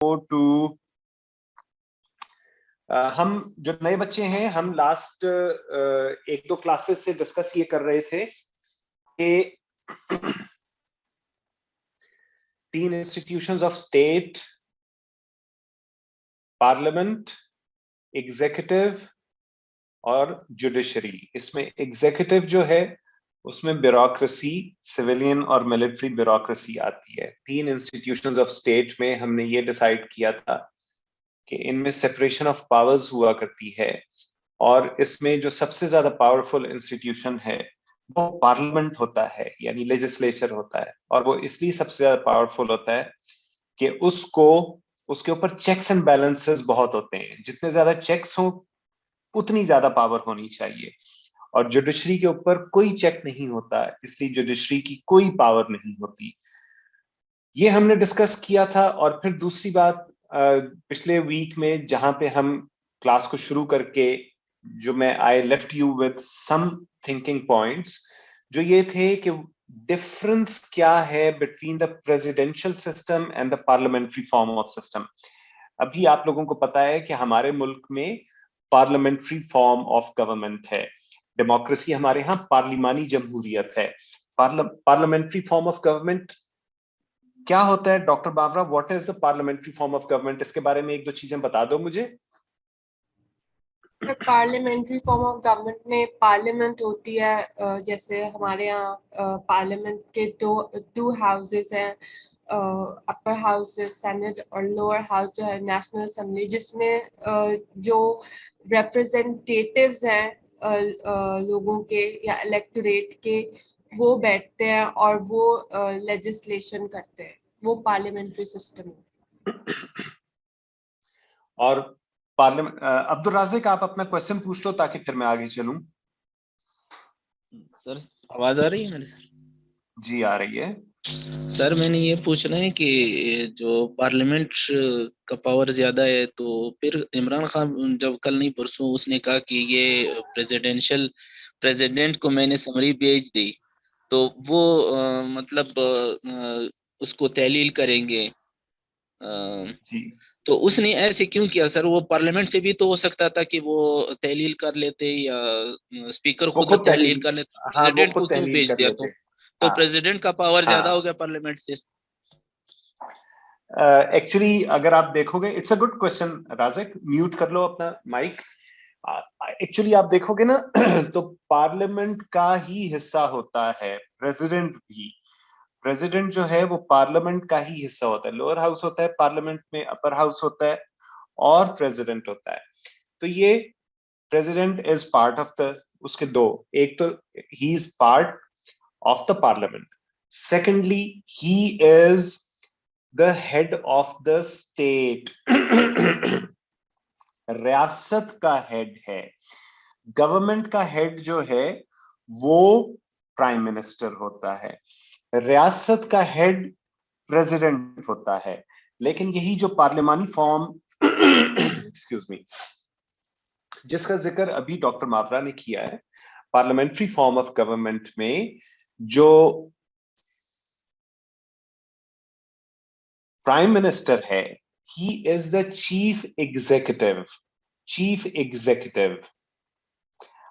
To हम जो नए बच्चे हैं, हम लास्ट एक दो क्लासेस से डिस्कस ये कर रहे थे कि 3 institutions of state, parliament, executive और जुडिशरी। इसमें एग्जीक्यूटिव जो है उसमें ब्यूरोक्रेसी, सिविलियन और मिलिट्री ब्यूरोक्रेसी आती है। 3 इंस्टीट्यूशंस ऑफ स्टेट में हमने ये डिसाइड किया था कि इनमें सेपरेशन ऑफ पावर्स हुआ करती है, और इसमें जो सबसे ज्यादा पावरफुल इंस्टीट्यूशन है वो पार्लियामेंट होता है, यानी लेजिस्लेचर होता है। और वो इसलिए सबसे ज्यादा पावरफुल होता है कि उसके ऊपर चेक्स एंड बैलेंसेस बहुत होते हैं। जितने ज्यादा चेक्स हो उतनी ज्यादा पावर होनी चाहिए। और जुडिशरी के ऊपर कोई चेक नहीं होता है, इसलिए जुडिशरी की कोई पावर नहीं होती। ये हमने डिस्कस किया था। और फिर दूसरी बात, पिछले वीक में जहां पे हम क्लास को शुरू करके जो मैं I left you with some thinking points, जो ये थे कि डिफरेंस क्या है between the presidential system and the parliamentary form of system. अभी आप लोगों को पता है कि हमारे मुल्क में पार्लियामेंट्री फॉर्म ऑफ गवर्नमेंट है। डेमोक्रेसी हमारे यहाँ पार्लिमानी जमहूरियत है। पार्लियामेंट्री फॉर्म ऑफ गवर्नमेंट क्या होता है? Doctor Bawra, what is the parliamentary form of government? इसके बारे में एक दो चीजें बता दो मुझे। पार्लियामेंट्री फॉर्म ऑफ गवर्नमेंट में पार्लियामेंट होती है, जैसे हमारे यहाँ पार्लियामेंट के टू हाउसेस हैं, अपर हाउस सेनेट और लोअर हाउस जो है नेशनल असेंबली, जिसमें जो रिप्रेजेंटेटिव्स हैं लोगों के या इलेक्टोरेट के, वो बैठते हैं और वो लेजिस्लेशन करते हैं। वो पार्लियामेंट्री सिस्टम है। और पार्लियामेंट, अब्दुल राजिक आप अपना क्वेश्चन पूछ लो ताकि फिर मैं आगे चलूं। सर आवाज आ रही है मेरी? जी आ रही है। सर मैंने ये पूछना है कि जो पार्लियामेंट का पावर ज्यादा है, तो फिर इमरान खान जब कल नहीं परसों उसने कहा कि ये प्रेसिडेंट को मैंने समरी भेज दी, तो वो मतलब उसको तहलील करेंगे। जी, तो उसने ऐसे क्यों किया सर? वो पार्लियामेंट से भी तो हो सकता था कि वो तहलील कर लेते, या स्पीकर वो खुद खुद तहलील तहलील, कर लेते। हाँ वो प्रेसिडेंट खुद को क्यों तहलील भेज कर दिया? लेते। तो हाँ प्रेसिडेंट का पावर ज्यादा हो हाँ। गया पार्लियामेंट से। एक्चुअली अगर आप देखोगे, it's a good question. Rajik, mute कर लो अपना माइक। एक्चुअली आप देखोगे ना तो पार्लियामेंट का ही हिस्सा होता है प्रेसिडेंट भी। प्रेसिडेंट जो है वो पार्लियामेंट का ही हिस्सा होता है। लोअर हाउस होता है पार्लियामेंट में, अपर हाउस होता है और प्रेसिडेंट होता है। तो ये president is part of the, उसके दो, एक तो he is part of the parliament, secondly he is the head of the state. रियासत का हेड है। गवर्नमेंट का हेड जो है वो प्राइम मिनिस्टर होता है। रियासत का हेड प्रेसिडेंट होता है। लेकिन यही जो पार्लियामानी फॉर्म एक्सक्यूज मी, जिसका जिक्र अभी डॉक्टर मावरा ने किया है, पार्लियामेंट्री फॉर्म ऑफ गवर्नमेंट में जो प्राइम मिनिस्टर है, he is the chief executive. Chief executive,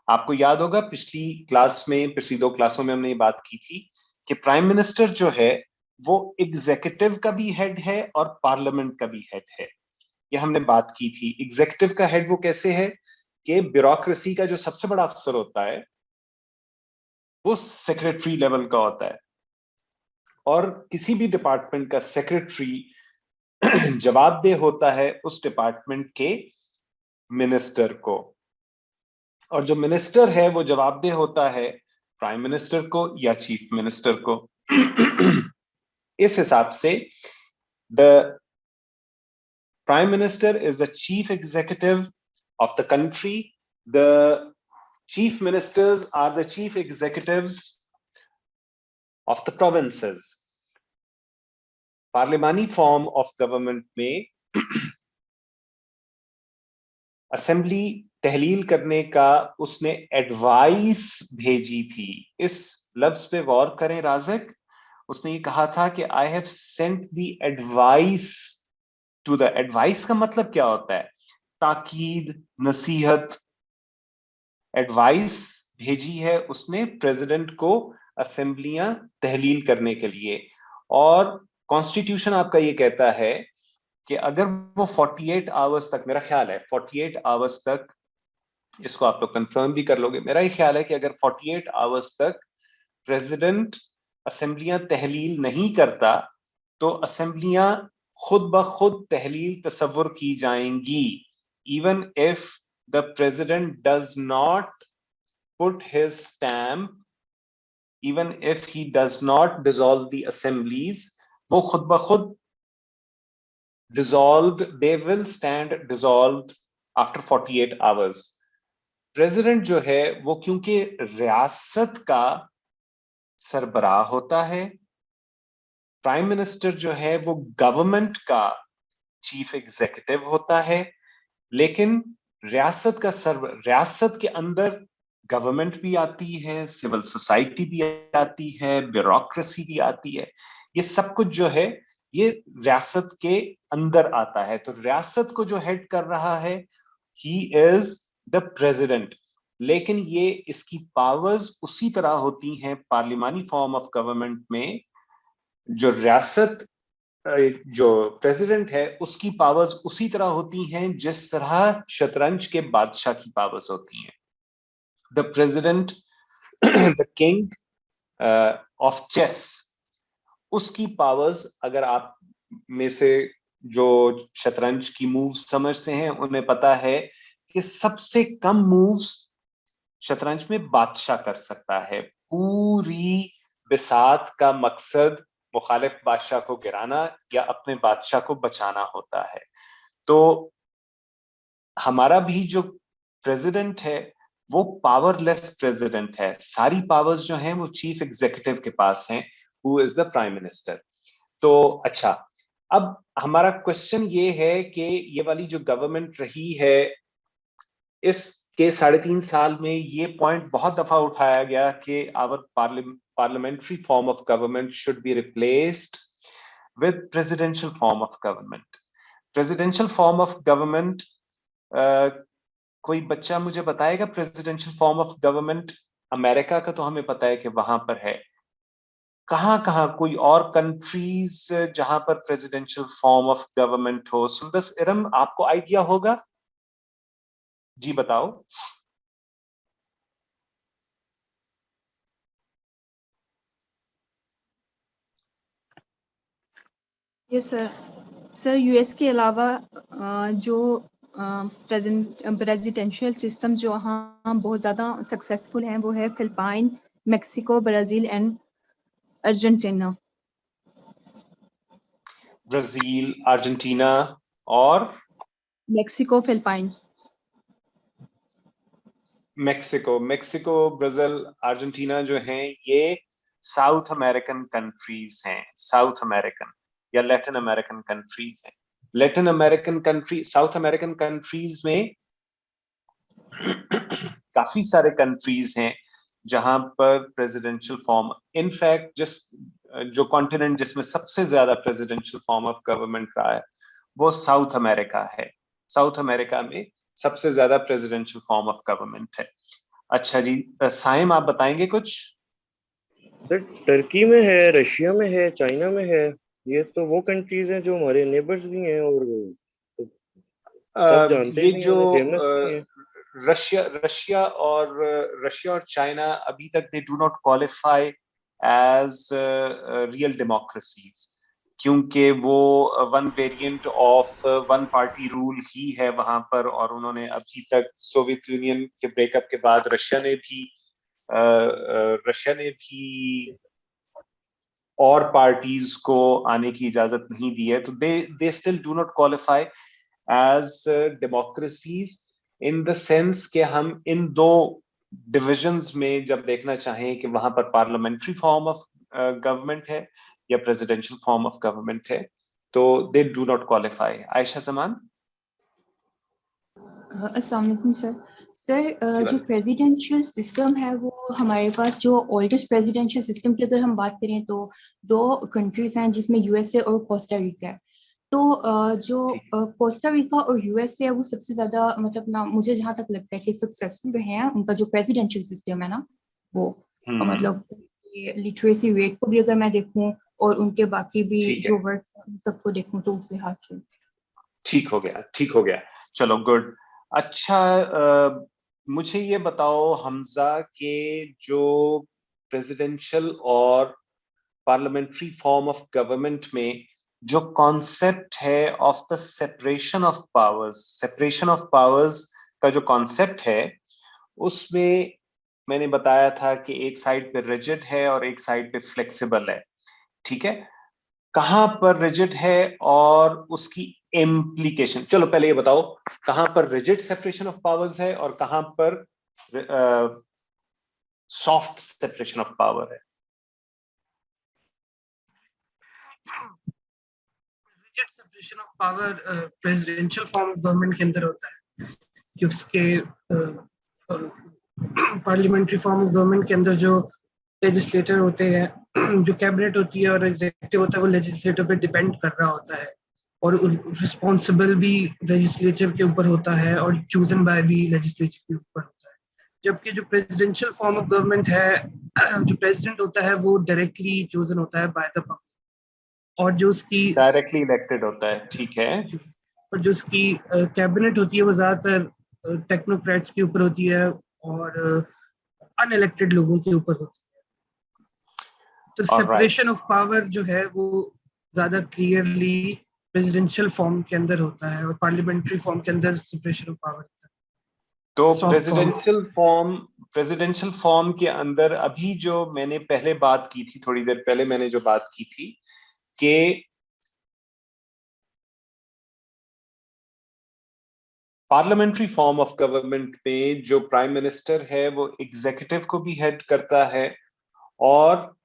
आपको याद होगा पिछली क्लास में, पिछली 2 क्लासों में हमने ये बात की थी कि प्राइम मिनिस्टर जो है वो एग्जीक्यूटिव का भी हेड है और पार्लियामेंट का भी हेड है। ये हमने बात की थी। एग्जीक्यूटिव का हेड वो कैसे है कि ब्यूरोक्रेसी का जो सबसे बड़ा अफसर होता है वो सेक्रेटरी लेवल का होता है, और किसी भी डिपार्टमेंट का सेक्रेटरी जवाबदेह होता है उस डिपार्टमेंट के मिनिस्टर को। और जो मिनिस्टर है वो जवाबदेह होता है प्राइम मिनिस्टर को या चीफ मिनिस्टर को। इस हिसाब से the prime minister is the chief executive of the country. The chief ministers are the chief executives of the provinces. पार्लियामानी फॉर्म ऑफ गवर्नमेंट में असेंबली तहलील करने का उसने एडवाइस भेजी थी। इस लफ्ज पे गौर करें राजिक। उसने ये कहा था कि I have sent the advice to the advice का मतलब क्या होता है? ताकीद, नसीहत, एडवाइस भेजी है उसने प्रेसिडेंट को असेंबलियां तहलील करने के लिए। और कॉन्स्टिट्यूशन आपका ये कहता है कि अगर वो 48 आवर्स तक, मेरा ख्याल है 48 आवर्स तक, इसको आप लोग कंफर्म भी कर लोगे, मेरा ये ख्याल है कि अगर 48 आवर्स तक प्रेसिडेंट असेंबलियां तहलील नहीं करता तो असेंबलियां खुद ब खुद तहलील तसव्वुर की जाएंगी, even if the president does not put his stamp, even if he does not dissolve the assemblies, वो खुद ब खुद dissolved, they will stand dissolved after 48 hours. President जो है वो क्योंकि रियासत का सरबराह होता है, प्राइम मिनिस्टर जो है वो गवर्नमेंट का चीफ एग्जीक्यूटिव होता है, लेकिन रियासत के अंदर गवर्नमेंट भी आती है, सिविल सोसाइटी भी आती है, ब्यूरोक्रेसी भी आती है, ये सब कुछ जो है ये रियासत के अंदर आता है। तो रियासत को जो हेड कर रहा है ही इज द प्रेसिडेंट, लेकिन ये इसकी पावर्स उसी तरह होती हैं पार्लिमानी फॉर्म ऑफ गवर्नमेंट में, जो रियासत जो प्रेसिडेंट है उसकी पावर्स उसी तरह होती हैं जिस तरह शतरंज के बादशाह की पावर्स होती हैं। The president, the king of chess, उसकी पावर्स, अगर आप में से जो शतरंज की मूव्स समझते हैं उन्हें पता है कि सबसे कम मूव्स शतरंज में बादशाह कर सकता है। पूरी बिसात का मकसद मुखालिफ बादशाह को गिराना या अपने बादशाह को बचाना होता है। तो हमारा भी जो प्रेसिडेंट है वो पावरलेस प्रेसिडेंट है, सारी पावर्स जो हैं वो चीफ एग्जीक्यूटिव के पास हैं, who is the prime minister. तो अच्छा, अब हमारा क्वेश्चन ये है कि ये वाली जो गवर्नमेंट रही है इसके 3.5 साल में ये पॉइंट बहुत दफा उठाया गया कि our parliamentary form of government should be replaced with presidential form of government. Presidential form of government, कोई बच्चा मुझे बताएगा presidential form of government? America का तो हमें पता है कि वहां पर है, कहां कोई और कंट्रीज जहां पर प्रेसिडेंशियल फॉर्म ऑफ गवर्नमेंट हो? सुंदस इरम, आपको आइडिया होगा? जी बताओ। Yes sir. सर यूएस के अलावा जो प्रेसिडेंशियल सिस्टम जो यहाँ बहुत ज़्यादा सक्सेसफुल हैं वो है Philippine, Mexico, Brazil and Argentina. Brazil, Argentina और Mexico, Philippine. Mexico, Brazil, Argentina जो हैं ये साउथ अमेरिकन कंट्रीज हैं, साउथ अमेरिकन या लैटिन अमेरिकन कंट्रीज हैं। Latin American country, South American countries में काफी सारे कंट्रीज हैं जहां पर प्रेसिडेंशियल फॉर्म, इनफैक्ट जो कॉन्टिनेंट जिसमें सबसे ज्यादा प्रेसिडेंशियल फॉर्म ऑफ गवर्नमेंट रहा है वो साउथ अमेरिका है। साउथ अमेरिका में सबसे ज्यादा प्रेसिडेंशियल फॉर्म ऑफ गवर्नमेंट है। अच्छा जी, साइम आप बताएंगे कुछ? सर टर्की में है, रशिया में है, चाइना में है, ये तो वो कंट्रीज हैं जो हमारे नेबर्स भी हैं और सब जानते ये भी जो हैं, फेमस भी हैं। रशिया और चाइना अभी तक they do not qualify as real democracies, क्योंकि वो one variant of one party rule ही है वहां पर, और उन्होंने अभी तक सोवियत यूनियन के ब्रेकअप के बाद रशिया ने भी और पार्टीज को आने की इजाजत नहीं दी है। तो they still do not qualify as democracies in the sense कि हम इन दो डिविजन्स में जब देखना चाहें कि वहां पर पार्लियामेंट्री फॉर्म ऑफ गवर्नमेंट है या प्रेसिडेंशियल फॉर्म ऑफ गवर्नमेंट है, तो दे do not qualify. Ayesha Zaman. अस्सलाम वालेकुम सर। जो प्रेसिडेंशियल सिस्टम है वो हमारे पास, जो ओल्डेस्ट प्रेसिडेंशियल सिस्टम की अगर हम बात करें तो 2 कंट्रीज हैं जिसमें यूएसए और कोस्टा रिका है। तो जो कोस्टा रिका और यूएसए है वो सबसे ज्यादा मतलब ना मुझे जहाँ तक लगता है कि सक्सेसफुल रहे हैं। उनका जो प्रेसिडेंशियल सिस्टम है ना वो मतलब लिटरेसी रेट को भी अगर मैं देखूं और उनके बाकी भी जो वर्क सबको देखूं तो उस लिहाज से ठीक हो गया। चलो गुड। अच्छा, मुझे ये बताओ हमजा के जो प्रेसिडेंशियल और पार्लियामेंट्री फॉर्म ऑफ गवर्नमेंट में जो कॉन्सेप्ट है of the separation of powers का जो कॉन्सेप्ट है, उसमें मैंने बताया था कि एक साइड पे रिजिड है और एक साइड पे फ्लेक्सिबल है। ठीक है, कहां पर रिजिड है और उसकी इम्प्लीकेशन, चलो पहले ये बताओ कहां पर रिजिड सेपरेशन ऑफ पावर्स है और कहां पर सॉफ्ट सेपरेशन ऑफ पावर है। Rigid separation of power presidential form of government के अंदर होता है, कि उसके पार्लियामेंट्री फॉर्म ऑफ गवर्नमेंट के अंदर जो लेजिस्लेटर होते हैं, जो कैबिनेट होती है और एग्जीक्यूटिव होता है, वो लेजिस्लेटर पे डिपेंड कर रहा होता है और रिस्पॉन्सिबल भी लेजिस्लेचर के ऊपर होता है और चूजन बाय भी लेजिस्लेचर के ऊपर होता है। जबकि जो प्रेसिडेंशियल फॉर्म ऑफ गवर्नमेंट है, जो प्रेसिडेंट होता है वो डायरेक्टली चूजन होता है बाय द पब्लिक, और जो उसकी डायरेक्टली इलेक्टेड होता है। ठीक है, और जो उसकी कैबिनेट होती है वो ज्यादातर टेक्नोक्रेट्स के ऊपर होती है और अनइलेक्टेड लोगों के ऊपर होती है। तो सेपरेशन ऑफ पावर जो है वो ज्यादा क्लियरली प्रेसिडेंशियल फॉर्म के अंदर होता है और पार्लियामेंट्री फॉर्म के अंदर सेपरेशन ऑफ पावर। तो प्रेसिडेंशियल फॉर्म के अंदर अभी जो मैंने पहले बात की थी, थोड़ी देर पहले मैंने जो बात की थी कि पार्लियामेंट्री फॉर्म ऑफ गवर्नमेंट में जो प्राइम मिनिस्टर है वो एग्जीक्यूटिव को भी हेड करता है और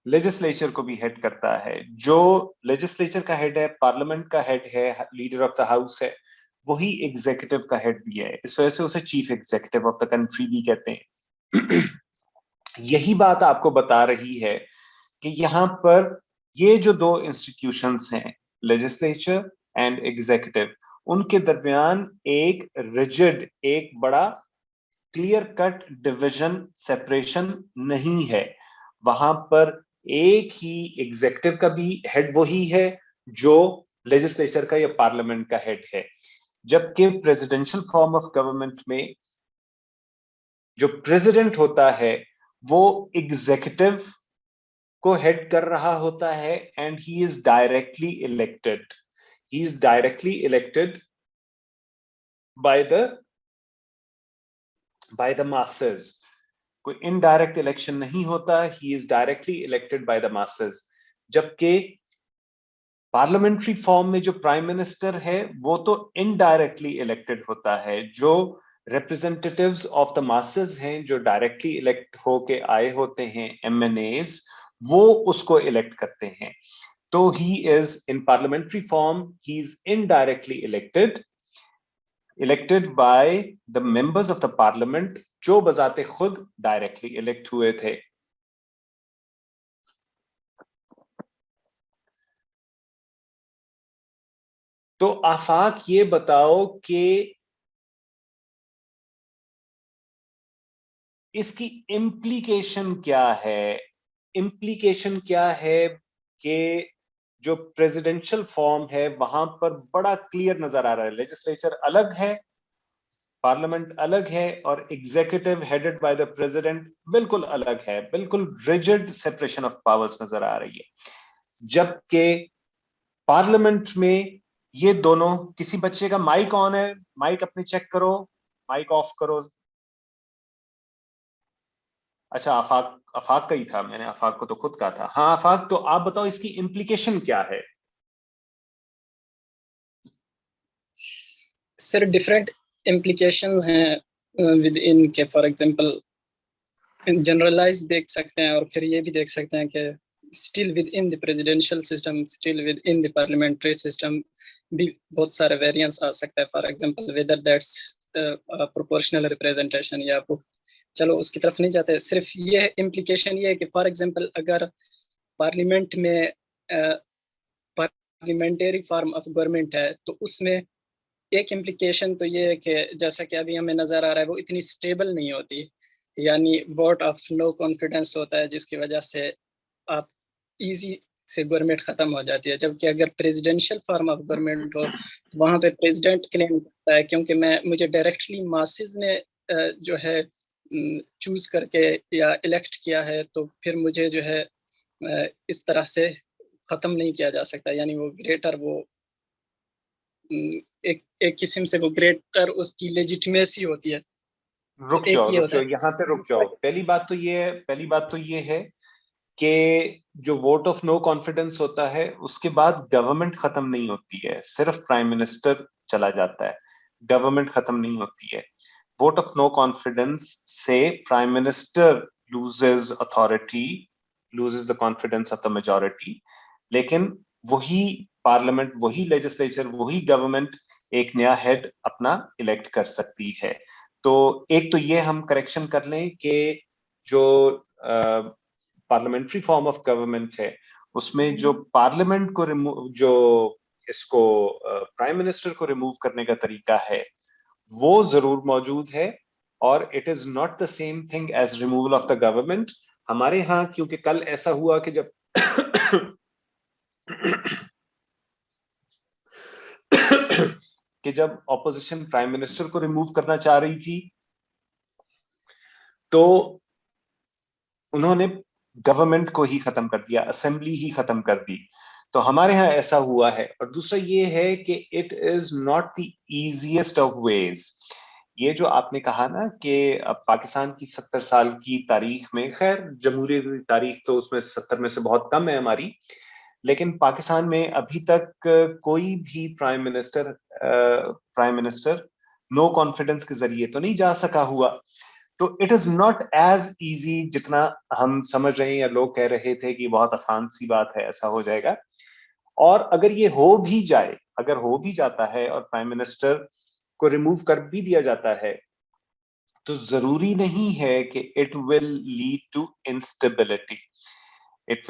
लेजिस्लेचर को भी हेड करता है। जो लेजिस्लेचर का हेड है, पार्लियामेंट का हेड है, लीडर ऑफ द हाउस है, वही एग्जीक्यूटिव का हेड भी है। इस वजह से उसे chief executive of the country भी कहते हैं। यही बात आपको बता रही है कि यहाँ पर ये जो दो इंस्टीट्यूशंस हैं, लेजिस्लेचर एंड एग्जीक्यूटिव, उनके दरमियान एक रिजिड, एक बड़ा क्लियर कट डिवीजन, सेपरेशन नहीं है। वहां पर एक ही एग्जीक्यूटिव का भी हेड वही है जो लेजिस्लेचर का या पार्लियामेंट का हेड है। जबकि प्रेसिडेंशियल फॉर्म ऑफ गवर्नमेंट में जो प्रेसिडेंट होता है वो एग्जीक्यूटिव को हेड कर रहा होता है and he is directly elected by the masses. कोई इनडायरेक्ट इलेक्शन नहीं होता, he is directly elected by the masses. जबकि पार्लियामेंट्री फॉर्म में जो प्राइम मिनिस्टर है वो तो इनडायरेक्टली इलेक्टेड होता है। जो रिप्रेजेंटेटिव्स ऑफ द मासेस हैं, जो डायरेक्टली इलेक्ट होके आए होते हैं, एमएनएज, वो उसको इलेक्ट करते हैं। तो he is in parliamentary form, he is indirectly elected by the members of the parliament, जो बजाते खुद डायरेक्टली इलेक्ट हुए थे। तो आफाक ये बताओ कि इसकी इम्प्लीकेशन क्या है? इम्प्लीकेशन क्या है कि जो प्रेसिडेंशियल फॉर्म है वहां पर बड़ा क्लियर नजर आ रहा है, लेजिस्लेचर अलग है, पार्लियामेंट अलग है और executive headed by the president बिल्कुल अलग है। बिल्कुल रिजिड सेपरेशन ऑफ पावर्स नजर आ रही है। जबकि पार्लियामेंट में ये दोनों, किसी बच्चे का माइक ऑन है, माइक अपने चेक करो, माइक ऑफ करो। अच्छा, आफाक का ही था, मैंने आफाक को तो खुद कहा था। हाँ आफाक, तो आप बताओ इसकी इम्प्लीकेशन क्या है? सर डिफरेंट इम्प्लीकेशंस हैं विद इन के, फॉर एग्जांपल जनरलाइज देख सकते हैं और फिर ये भी देख सकते हैं कि still with in the presidential system, still with in the parliamentary system भी बहुत सारे वेरिएंस आ सकता है। For example weather that's proportional representation या चलो उसकी तरफ नहीं जाते, सिर्फ ये इम्प्लीकेशन ये है कि फॉर एग्जांपल अगर पार्लियामेंट में पार्लियामेंट्री फॉर्म ऑफ गवर्नमेंट है, तो उसमें एक इम्प्लीकेशन तो ये है कि जैसा कि अभी हमें नजर आ रहा है वो इतनी स्टेबल नहीं होती, यानी वोट ऑफ नो कॉन्फिडेंस होता है जिसकी वजह से आप इजी से गवर्नमेंट खत्म हो जाती है। जबकि अगर प्रेसिडेंशियल फॉर्म ऑफ गवर्नमेंट हो तो वहां पे प्रेसिडेंट क्लेम करता है क्योंकि मुझे डायरेक्टली मासेस ने जो है चूज करके या इलेक्ट किया है, तो फिर मुझे जो है इस तरह से खत्म नहीं किया जा सकता, यानी वो ग्रेटर वो एक किस्म से वो ग्रेटर उसकी लेजिटिमेसी होती है। रुक जाओ यहाँ पे रुक जाओ। पहली बात तो ये है कि जो वोट ऑफ नो कॉन्फिडेंस होता है उसके बाद गवर्नमेंट खत्म नहीं होती है, सिर्फ प्राइम मिनिस्टर चला जाता है, गवर्नमेंट खत्म नहीं होती है। वोट ऑफ नो कॉन्फिडेंस से prime minister loses authority, loses the confidence of the majority, लेकिन वही पार्लियामेंट, वही लेजिस्लेचर, वही गवर्नमेंट एक नया हेड अपना इलेक्ट कर सकती है। तो एक तो ये हम करेक्शन कर लें कि जो पार्लियामेंट्री फॉर्म ऑफ गवर्नमेंट है उसमें जो पार्लियामेंट को रिमूव, जो इसको प्राइम मिनिस्टर को रिमूव करने का तरीका है वो जरूर मौजूद है, और it is not the same thing as removal of the government हमारे यहाँ। क्योंकि कल ऐसा हुआ कि जब कि जब ऑपोजिशन प्राइम मिनिस्टर को रिमूव करना चाह रही थी तो उन्होंने गवर्नमेंट को ही खत्म कर दिया, असेंबली ही खत्म कर दी। तो हमारे यहाँ ऐसा हुआ है। और दूसरा ये है कि it is not the easiest of ways. ये जो आपने कहा ना कि अब पाकिस्तान की 70 साल की तारीख में, खैर जमहूरियत की तारीख तो उसमें 70 में से बहुत कम है हमारी, लेकिन पाकिस्तान में अभी तक कोई भी प्राइम मिनिस्टर नो कॉन्फिडेंस के जरिए तो नहीं जा सका हुआ। तो it is not as easy जितना हम समझ रहे हैं या लोग कह रहे थे कि बहुत आसान सी बात है, ऐसा हो जाएगा। और अगर ये हो भी जाए, अगर हो भी जाता है और प्राइम मिनिस्टर को रिमूव कर भी दिया जाता है, तो जरूरी नहीं है कि it will lead to instability. It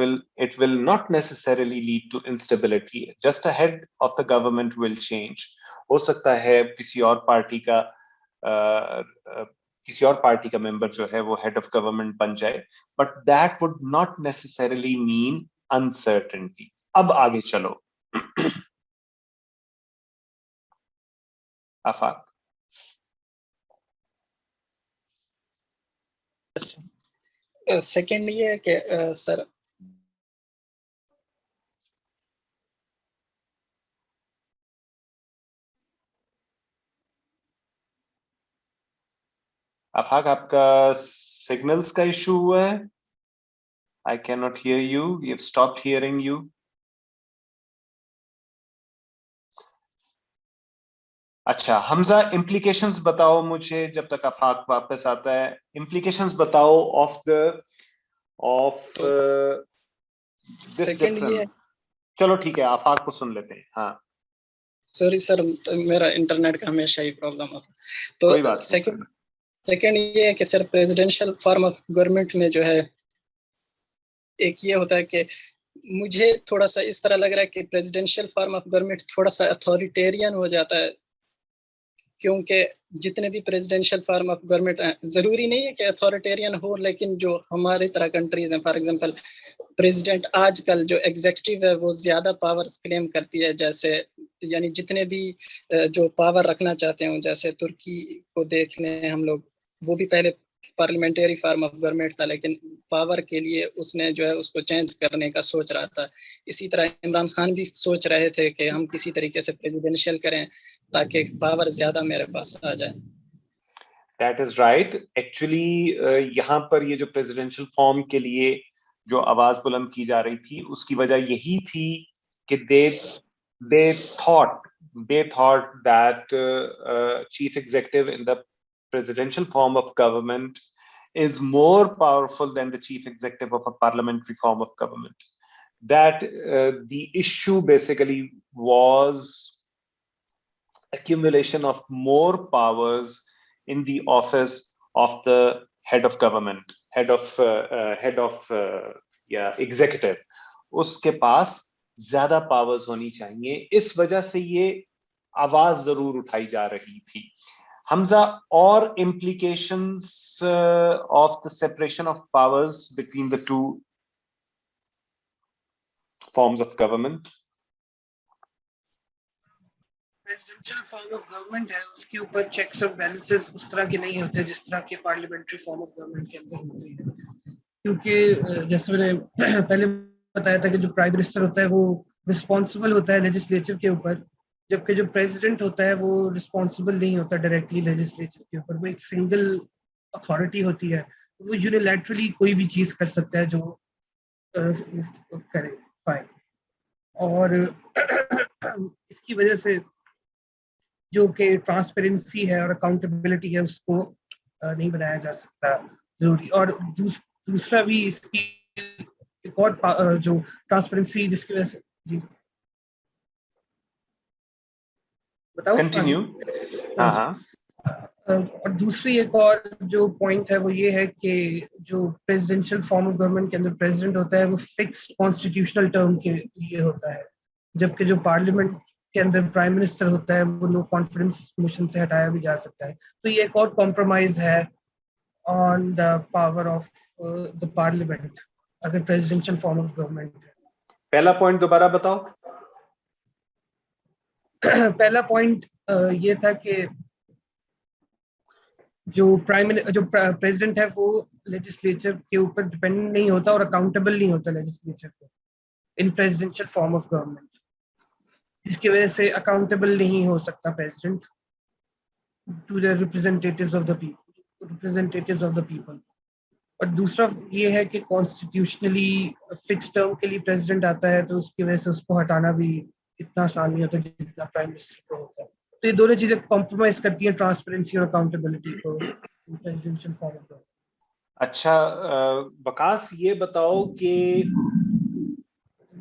will not necessarily lead to instability. Just a head of the government will change. हो सकता है किसी और पार्टी का मेंबर जो है वो हेड ऑफ गवर्नमेंट बन जाए, but that would not necessarily mean uncertainty. अब आगे चलो। आफाक, सेकंड ये है कि सर आफाक आपका सिग्नल्स का इशू हुआ है। I cannot hear you. We have stopped hearing you. अच्छा हमजा, implications बताओ मुझे जब तक आफाक वापस आता है। implications बताओ of this difference। चलो ठीक है, आफाक को सुन लेते हैं। हाँ सॉरी सर, मेरा इंटरनेट का हमेशा ही प्रॉब्लम होता है। तो सेकंड ये है कि sir presidential form of government में जो है एक ये होता है कि मुझे थोड़ा सा इस तरह लग रहा है कि प्रेसिडेंशियल फॉर्म ऑफ गवर्नमेंट थोड़ा सा अथॉरिटेरियन हो जाता है, क्योंकि जितने भी प्रेसिडेंशियल फॉर्म ऑफ गवर्नमेंट जरूरी नहीं है कि अथॉरिटेरियन हो, लेकिन जो हमारे तरह कंट्रीज हैं, फॉर एग्जांपल प्रेसिडेंट आजकल जो एग्जीक्यूटिव है वो ज्यादा पावर्स क्लेम करती है, जैसे यानी जितने भी जो पावर रखना चाहते हो, जैसे तुर्की को देख लें हम लोग, वो भी पहले पार्लियामेंट्री फॉर्म ऑफ गवर्नमेंट था, लेकिन पावर के लिए उसने जो है उसको चेंज करने का सोच रहा था। इसी तरह इमरान खान भी सोच रहे थे कि हम किसी तरीके से प्रेसिडेंशियल करें ताकि पावर ज्यादा मेरे पास आ जाए। That is right. Actually यहाँ पर ये जो प्रेसिडेंशियल फॉर्म के लिए जो आवाज बुलंद की जा रही थी उसकी वजह यही थी कि they thought that chief executive in the presidential form of government is more powerful than the chief executive of a parliamentary form of government. That the issue basically was accumulation of more powers in the office of the head of government, head of executive. उसके पास ज्यादा powers होनी चाहिए। इस वजह से ये आवाज जरूर उठाई जा रही थी। हमजा, और implications of the separation of powers between the two forms of government? Presidential form of government है, उसके ऊपर चेक्स और बैलेंसेस उस तरह के नहीं होते जिस तरह के पार्लियामेंट्री फॉर्म ऑफ गवर्नमेंट के अंदर होते हैं। क्योंकि जैसे मैंने पहले बताया था कि जो प्राइम मिनिस्टर होता है वो रिस्पॉन्सिबल होता है लेजिस्लेचर के ऊपर, जबकि जो प्रेसिडेंट होता है वो रिस्पॉन्सिबल नहीं होता डायरेक्टली लेजिस्लेचर के ऊपर। वो एक सिंगल अथॉरिटी होती है, वो यूनिलैटरली कोई भी चीज कर सकता है जो करे फाइन। और इसकी वजह से जो कि ट्रांसपेरेंसी है और अकाउंटेबिलिटी है उसको नहीं बनाया जा सकता जरूरी। और दूसरा भी इसकी एक और जो ट्रांसपेरेंसी जिसकी वजह से, जी बताओ कंटिन्यू। हाँ। और दूसरी एक और जो पॉइंट है वो ये है कि जो प्रेसिडेंशियल फॉर्म ऑफ गवर्नमेंट के अंदर प्रेसिडेंट होता है वो फिक्स्ड कॉन्स्टिट्यूशनल टर्म के लिए होता है, जबकि जो पार्लियामेंट के अंदर प्राइम मिनिस्टर होता है वो नो कॉन्फिडेंस मोशन से हटाया भी जा सकता है। तो ये एक और कॉम्प्रोमाइज है on the power of the parliament अगर प्रेसिडेंशियल फॉर्म ऑफ गवर्नमेंट है। पहला पॉइंट दोबारा बताओ। पहला पॉइंट ये था कि जो प्रेसिडेंट है वो लेजिस्लेचर के ऊपर डिपेंडेंट नहीं होता और अकाउंटेबल नहीं होता लेजिस्लेचर को in presidential form of government, जिसकी वजह से अकाउंटेबल नहीं हो सकता president to the representatives of the people. और दूसरा ये है कि कॉन्स्टिट्यूशनली फिक्स टर्म के लिए प्रेसिडेंट आता है तो उसकी वजह से उसको हटाना भी इतना आसान नहीं होता जितना प्राइम मिनिस्टर को होता है। तो ये दोनों चीजें कॉम्प्रोमाइज करती हैं ट्रांसपेरेंसी और अकाउंटेबिलिटी को प्रेसिडेंशियल फॉर्म ऑफ गवर्नमेंट। अच्छा वकास, ये बताओ कि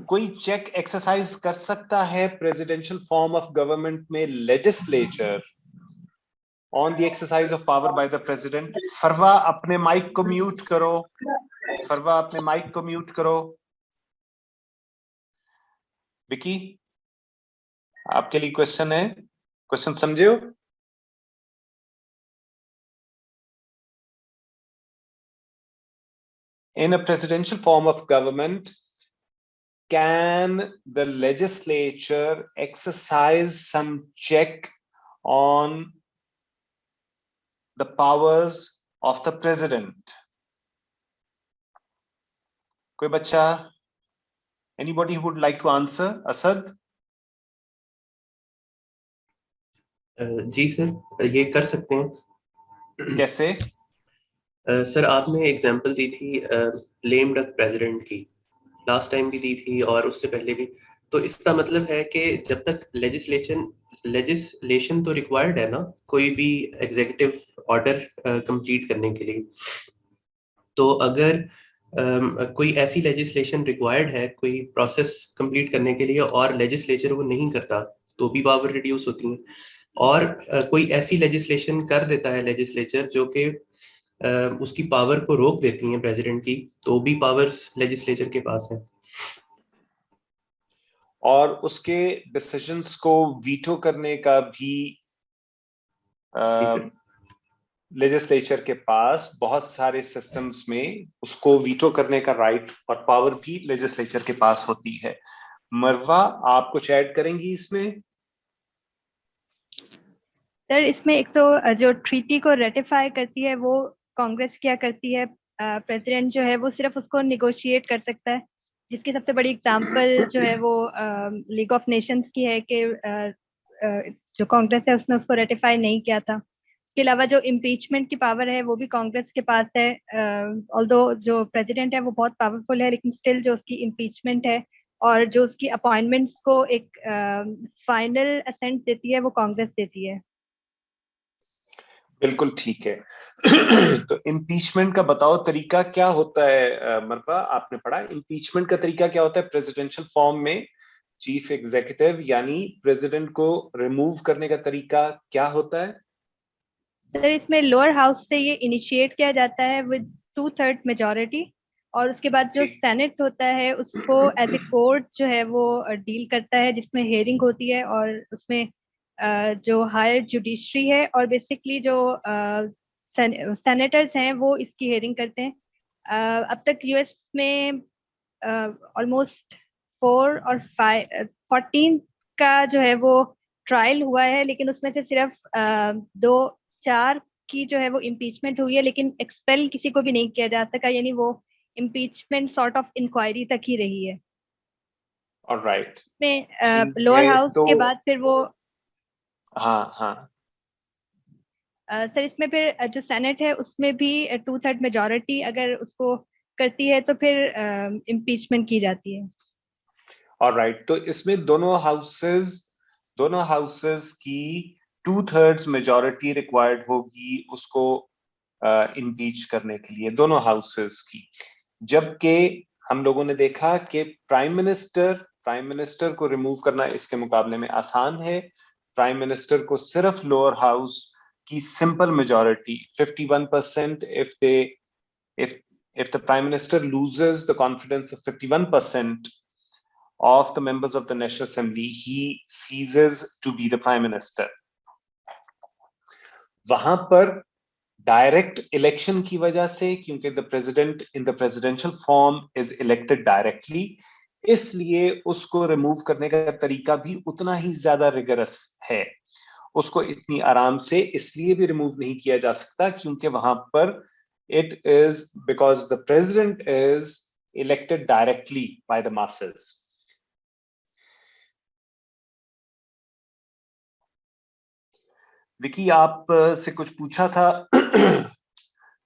कोई चेक एक्सरसाइज कर सकता है प्रेसिडेंशियल फॉर्म ऑफ गवर्नमेंट में legislature on the exercise of power by the president? Farwa अपने माइक को म्यूट करो। फरवा अपने माइक को म्यूट करो। विकी, आपके लिए क्वेश्चन है, क्वेश्चन समझे हो? In a presidential form of government, can the legislature exercise some check on the powers of the president? कोई बच्चा? Anybody who would like to answer? Asad? जी सर, ये कर सकते हैं। कैसे? सर आपने एग्जांपल दी थी लेम डक प्रेसिडेंट की, लास्ट टाइम भी दी थी और उससे पहले भी। तो इसका मतलब है कि जब तक लेजिस्लेशन तो रिक्वायर्ड है ना कोई भी एग्जीक्यूटिव ऑर्डर कंप्लीट करने के लिए, तो अगर कोई ऐसी लेजिस्लेशन रिक्वायर्ड है कोई प्रोसेस कंप्लीट करने के लिए और लेजिस्लेचर वो नहीं करता तो भी पावर रिड्यूस होती है। और कोई ऐसी लेजिस्लेशन कर देता है लेजिस्लेचर जो कि उसकी पावर को रोक देती है प्रेसिडेंट की, तो भी पावर्स लेजिस्लेचर के पास है। और उसके डिसीजंस को वीटो करने का भी लेजिस्लेचर के पास बहुत सारे सिस्टम्स में उसको वीटो करने का राइट और पावर भी लेजिस्लेचर के पास होती है। मरवा, आप कुछ ऐड करेंगी इसमें? सर इसमें एक तो जो ट्रीटी को रेटिफाई करती है वो कांग्रेस क्या करती है, प्रेसिडेंट जो है वो सिर्फ उसको निगोशिएट कर सकता है, जिसकी सबसे बड़ी एग्जांपल जो है वो लीग ऑफ नेशंस की है कि जो कांग्रेस है उसने उसको रेटिफाई नहीं किया था। इसके अलावा जो इम्पीचमेंट की पावर है वो भी कांग्रेस के पास है, ऑल्दो जो प्रेसिडेंट है वो बहुत पावरफुल है लेकिन स्टिल जो उसकी इम्पीचमेंट है और जो उसकी अपॉइंटमेंट्स को एक फाइनल असेंट देती है वो कांग्रेस देती है। बिल्कुल ठीक है। तो इम्पीचमेंट का बताओ तरीका क्या होता है मरवा, आपने पढ़ा इम्पीचमेंट का तरीका क्या होता है प्रेसिडेंशियल फॉर्म में? चीफ एग्जीक्यूटिव यानी प्रेसिडेंट को रिमूव करने का तरीका क्या होता है? सर इसमें लोअर हाउस से ये इनिशिएट किया जाता है विद 2/3 मेजॉरिटी और उसके बाद जो सेनेट होता है उसको एज ए कोर्ट जो है वो डील करता है, जिसमें हेयरिंग होती है और उसमें जो हायर जुडिशरी है और बेसिकली जो सेनेटर्स हैं वो इसकी हेयरिंग करते हैं। अब तक यूएस में ऑलमोस्ट 4 और 14 का जो है वो ट्रायल हुआ है, लेकिन उसमें से सिर्फ 2-4 की जो है वो इम्पीचमेंट हुई है, लेकिन एक्सपेल किसी को भी नहीं किया जा सका, यानी वो इम्पीचमेंट सॉर्ट ऑफ इंक्वायरी तक ही रही है। ऑलराइट, में लोअर हाउस के बाद फिर वो हाँ सर इसमें फिर जो सेनेट है उसमें भी 2/3 मेजॉरिटी अगर उसको करती है तो फिर इम्पीचमेंट की जाती है। ऑलराइट, तो इसमें दोनों हाउसेस की 2/3 मेजॉरिटी रिक्वायर्ड होगी उसको इम्पीच करने के लिए, दोनों हाउसेस की। जबकि हम लोगों ने देखा कि प्राइम मिनिस्टर को रिमूव करना इसके मुकाबले में आसान है। प्राइम मिनिस्टर को सिर्फ लोअर हाउस की simple majority 51%, if the prime minister loses the confidence of 51% of the members of the National Assembly, he ceases to be the prime minister. वहां पर डायरेक्ट इलेक्शन की वजह से, क्योंकि the president in the presidential form is elected directly, इसलिए उसको remove करने का तरीका भी उतना ही ज्यादा रिगरस है। उसको इतनी आराम से इसलिए भी रिमूव नहीं किया जा सकता क्योंकि वहां पर it is because the president is elected directly by the masses. Vicky, आप से कुछ पूछा था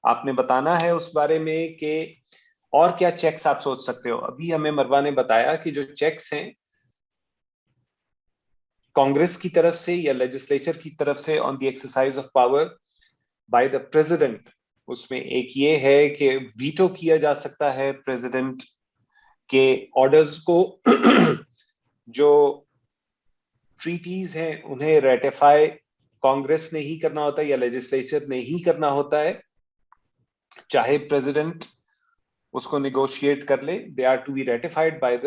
आपने बताना है उस बारे में कि और क्या चेक्स आप सोच सकते हो। अभी हमें मरवा ने बताया कि जो चेक्स हैं कांग्रेस की तरफ से या लेजिस्लेचर की तरफ से on the exercise of power by the president, उसमें एक ये है कि वीटो किया जा सकता है प्रेसिडेंट के ऑर्डर्स को। जो ट्रीटीज हैं उन्हें रेटिफाई कांग्रेस ने ही करना होता है या लेजिस्लेचर ने ही करना होता है, चाहे प्रेसिडेंट उसको निगोशिएट कर ले। They are to be ratified by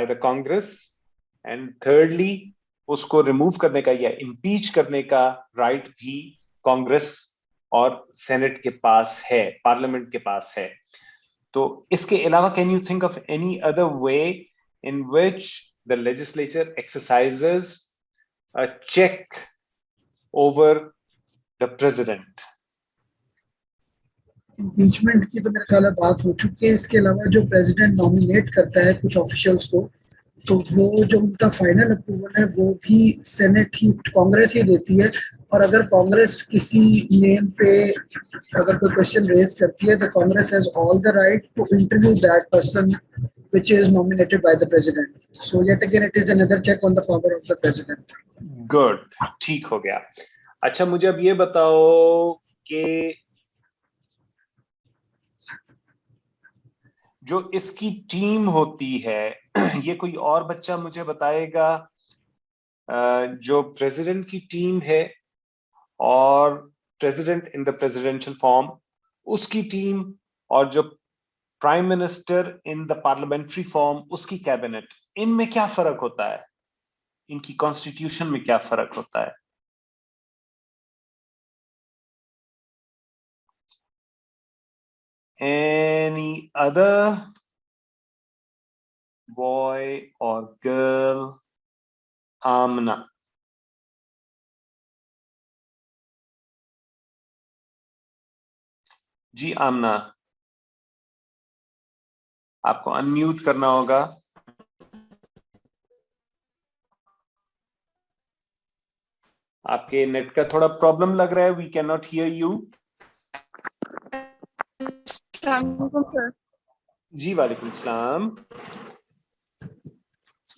the Congress. And thirdly, उसको रिमूव करने का या इम्पीच करने का राइट भी कांग्रेस और सेनेट के पास है, पार्लियामेंट के पास है। तो इसके अलावा can you think of any other way in which the legislature exercises a check over the president? Impeachment की तो मेरे ख्याल में बात हो चुकी है। इसके अलावा जो प्रेसिडेंट नॉमिनेट करता है कुछ ऑफिशियल्स को, तो वो जो उनका फाइनल अप्रूवल है वो भी सेनेट ही, कांग्रेस ही देती है। और अगर कांग्रेस किसी नेम पे अगर कोई क्वेश्चन रेज करती है तो Congress has all the right to interview that person which is nominated by the president. So yet again it is another check on the power of the president. Good, ठीक हो गया। अच्छा, मुझे अब ये बताओ कि जो इसकी टीम होती है, ये कोई और बच्चा मुझे बताएगा, जो प्रेसिडेंट की टीम है और president in the presidential form उसकी टीम, और जो prime minister in the parliamentary form उसकी कैबिनेट, इनमें क्या फर्क होता है? इनकी कॉन्स्टिट्यूशन में क्या फर्क होता है? Any other boy or girl? Amna. जी आमना, आपको अनम्यूट करना होगा। आपके नेट का थोड़ा प्रॉब्लम लग रहा है, we can not hear you. जी वालेकुम सलाम।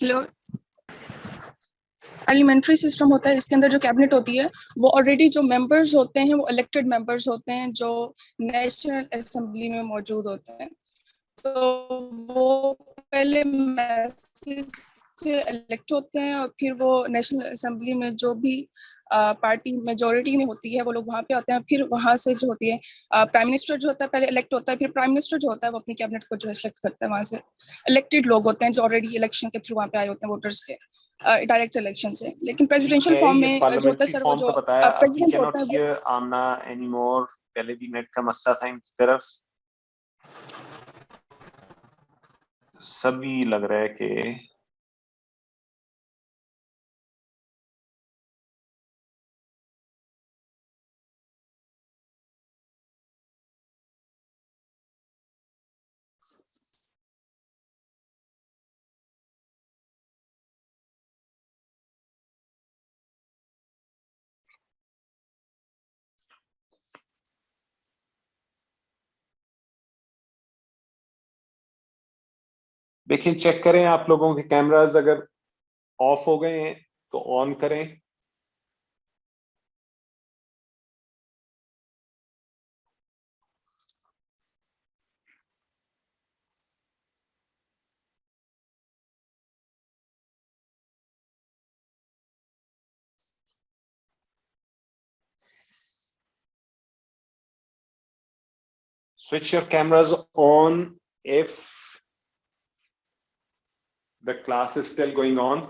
हेलो, पार्लियामेंट्री सिस्टम होता है, इसके अंदर जो कैबिनेट होती है वो ऑलरेडी जो मेंबर्स होते हैं वो इलेक्टेड मेंबर्स होते हैं जो नेशनल असेंबली में मौजूद होते हैं। तो वो पहले मैसेज से इलेक्ट होते हैं और फिर वो नेशनल असेंबली में जो भी पार्टी मेजोरिटी में होती है वो लोग वहाँ पे आते हैं। फिर वहाँ से जो होती है प्राइम मिनिस्टर जो होता है पहले इलेक्ट होता है, फिर प्राइम मिनिस्टर जो होता है वो अपनी कैबिनेट को जो है सिलेक्ट करता है। वहाँ से इलेक्टेड लोग होते हैं जो ऑलरेडी इलेक्शन के थ्रू वहाँ पे आए होते हैं वोटर्स के डायरेक्ट इलेक्शन से। लेकिन प्रेसिडेंशियल फॉर्म में जो होता है सर वो जो प्रेसिडेंट होता है वो आमना एनीमोर, पहले भी नेट का मसला था इनकी तरफ, सभी लग रहा है कि देखिए, चेक करें आप लोगों के कैमरास अगर ऑफ हो गए हैं तो ऑन करें। Switch your cameras on if the class is still going on.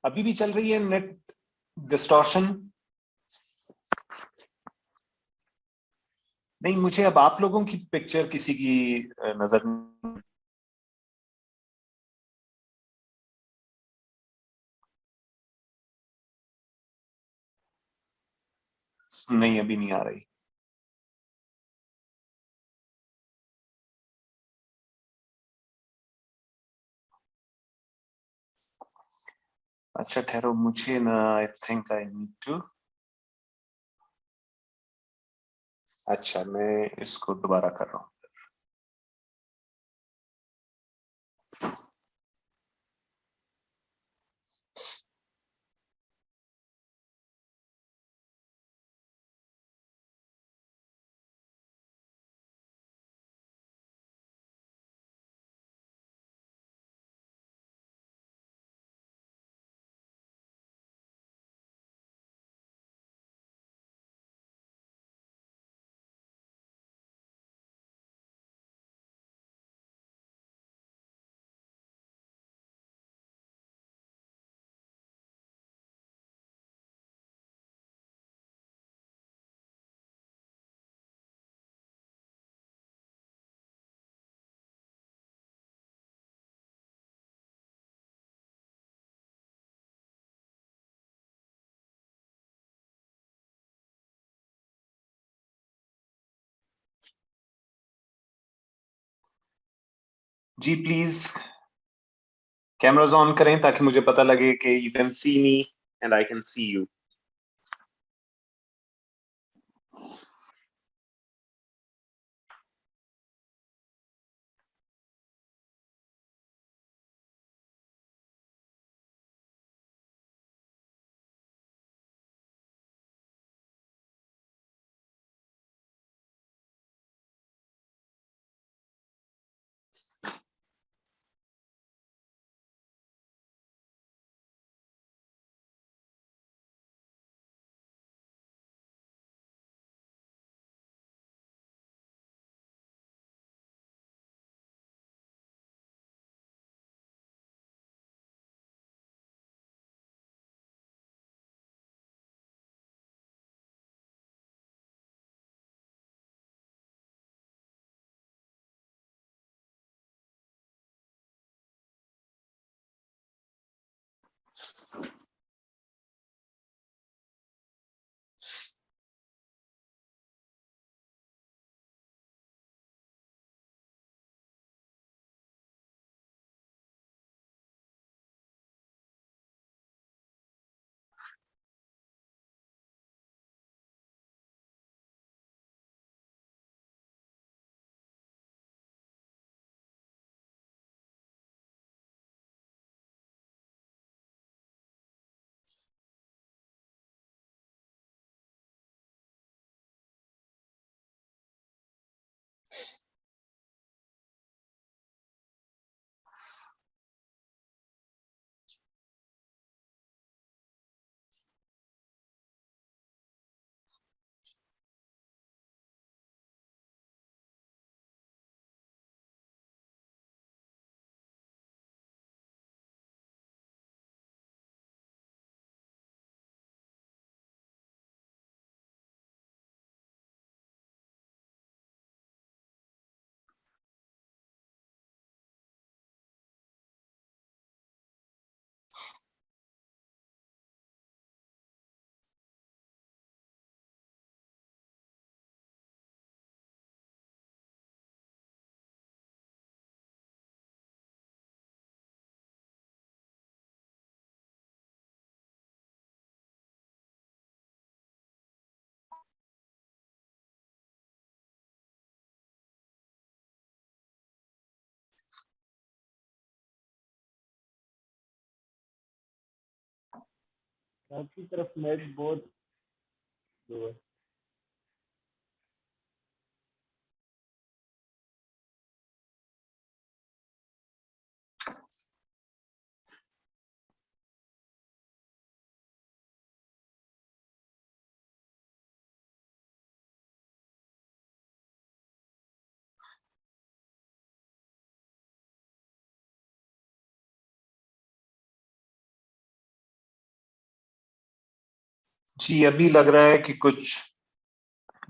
अभी भी चल रही है नेट डिस्टॉर्शन? नहीं, मुझे अब आप लोगों की पिक्चर किसी की नजर नहीं, अभी नहीं आ रही। अच्छा ठहरो, मुझे ना I think I need to, अच्छा मैं इसको दोबारा कर रहा हूँ। जी प्लीज कैमरास ऑन करें ताकि मुझे पता लगे कि you can see me and I can see you. आपकी तरफ नेट बहुत लो है। जी अभी लग रहा है कि कुछ